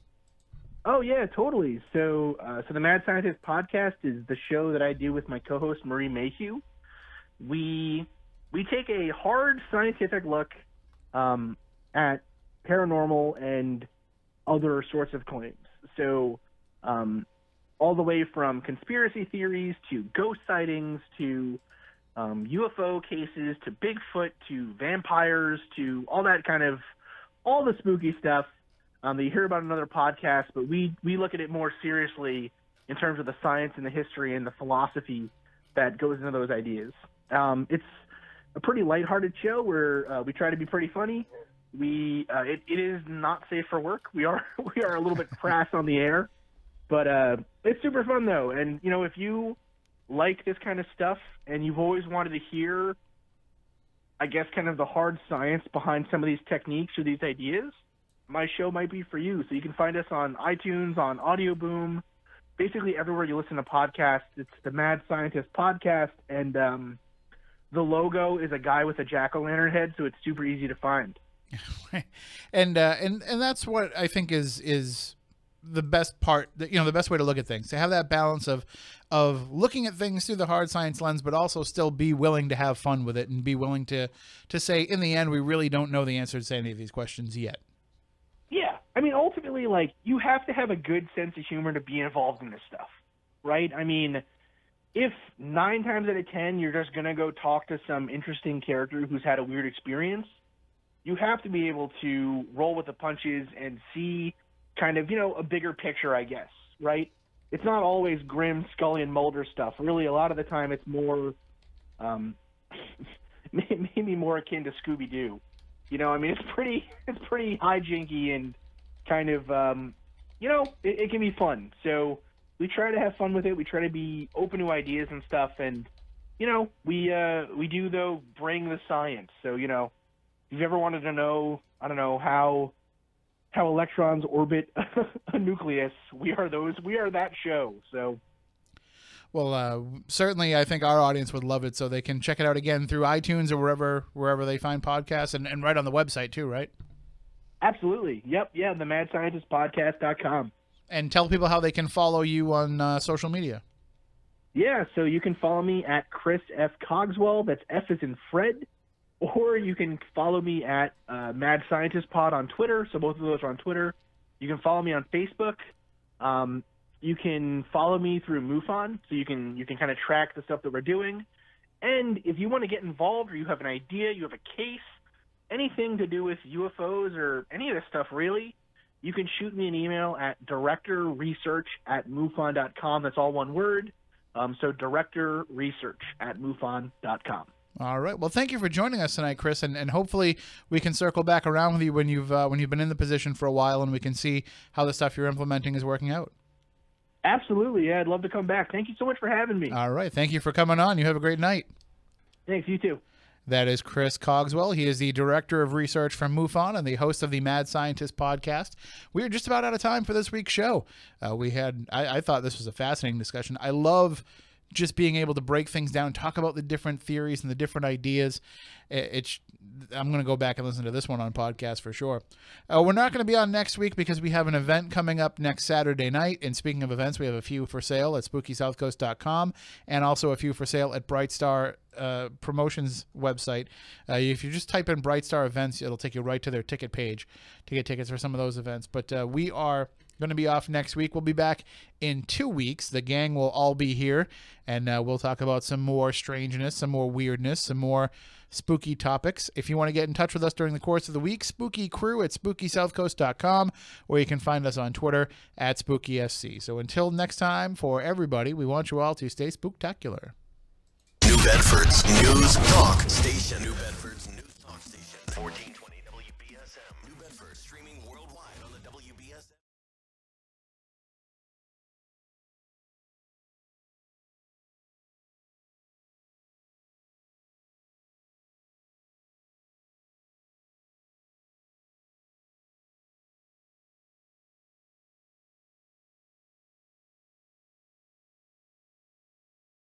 Oh, yeah, totally. So the Mad Scientist podcast is the show that I do with my co-host, Marie Mayhew. We take a hard scientific look at paranormal and other sorts of claims. So all the way from conspiracy theories to ghost sightings to UFO cases to Bigfoot to vampires to all the spooky stuff that you hear about in other podcasts, but we look at it more seriously in terms of the science and the history and the philosophy that goes into those ideas. It's a pretty lighthearted show where we try to be pretty funny. It is not safe for work. We are a little bit crass on the air, but it's super fun though. And if you like this kind of stuff and you've always wanted to hear, I guess, kind of the hard science behind some of these techniques or these ideas, my show might be for you. So you can find us on iTunes, on Audio Boom, basically everywhere you listen to podcasts. It's the Mad Scientist podcast, and the logo is a guy with a jack-o'-lantern head, so it's super easy to find. and that's what I think is the best part, the best way to look at things, to have that balance of looking at things through the hard science lens, but also still be willing to have fun with it and be willing to say, in the end, we really don't know the answer to any of these questions yet. Yeah. I mean, ultimately, you have to have a good sense of humor to be involved in this stuff, right? I mean, if 9 times out of 10 you're just going to go talk to some interesting character who's had a weird experience, you have to be able to roll with the punches and see kind of, a bigger picture, I guess, right? It's not always grim Scully and Mulder stuff. Really, a lot of the time it's more maybe more akin to Scooby-Doo. You know, I mean, it's pretty hijinky and kind of, you know, it can be fun. So we try to have fun with it. We try to be open to ideas and stuff. And, you know, we do, though, bring the science. So, you know, if you've ever wanted to know, I don't know, how electrons orbit a nucleus, we are that show. So. Well, certainly I think our audience would love it, so they can check it out again through iTunes or wherever they find podcasts, and right on the website too, right? Absolutely. Yep. Yeah, the MadScientistPodcast.com. And tell people how they can follow you on social media. Yeah, so you can follow me at Chris F. Cogswell, that's F as in Fred, or you can follow me at Mad Scientist Pod on Twitter, so both of those are on Twitter. You can follow me on Facebook. You can follow me through MUFON, so you can kind of track the stuff that we're doing. And if you want to get involved, or you have an idea, you have a case, anything to do with UFOs or any of this stuff really, you can shoot me an email at directorresearch@mufon.com. That's all one word. So directorresearch@mufon.com. All right. Well, thank you for joining us tonight, Chris, and hopefully we can circle back around with you when you've been in the position for a while, and we can see how the stuff you're implementing is working out. Absolutely. Yeah, I'd love to come back. Thank you so much for having me. All right. Thank you for coming on. You have a great night. Thanks. You too. That is Chris Cogswell. He is the Director of Research from MUFON and the host of the Mad Scientist podcast. We are just about out of time for this week's show. I thought this was a fascinating discussion. I love just being able to break things down, talk about the different theories and the different ideas. I'm going to go back and listen to this one on podcast for sure. We're not going to be on next week because we have an event coming up next Saturday night. And speaking of events, we have a few for sale at SpookySouthCoast.com and also a few for sale at Brightstar Promotions website. If you just type in Brightstar events, it'll take you right to their ticket page to get tickets for some of those events. But we are going to be off next week. We'll be back in 2 weeks. The gang will all be here, and we'll talk about some more strangeness, some more weirdness, some more spooky topics. If you want to get in touch with us during the course of the week, spookycrew at SpookySouthCoast.com, or you can find us on Twitter at SpookySC. So until next time, for everybody, we want you all to stay spooktacular. New Bedford's News Talk Station. New Bedford's News Talk Station. 14.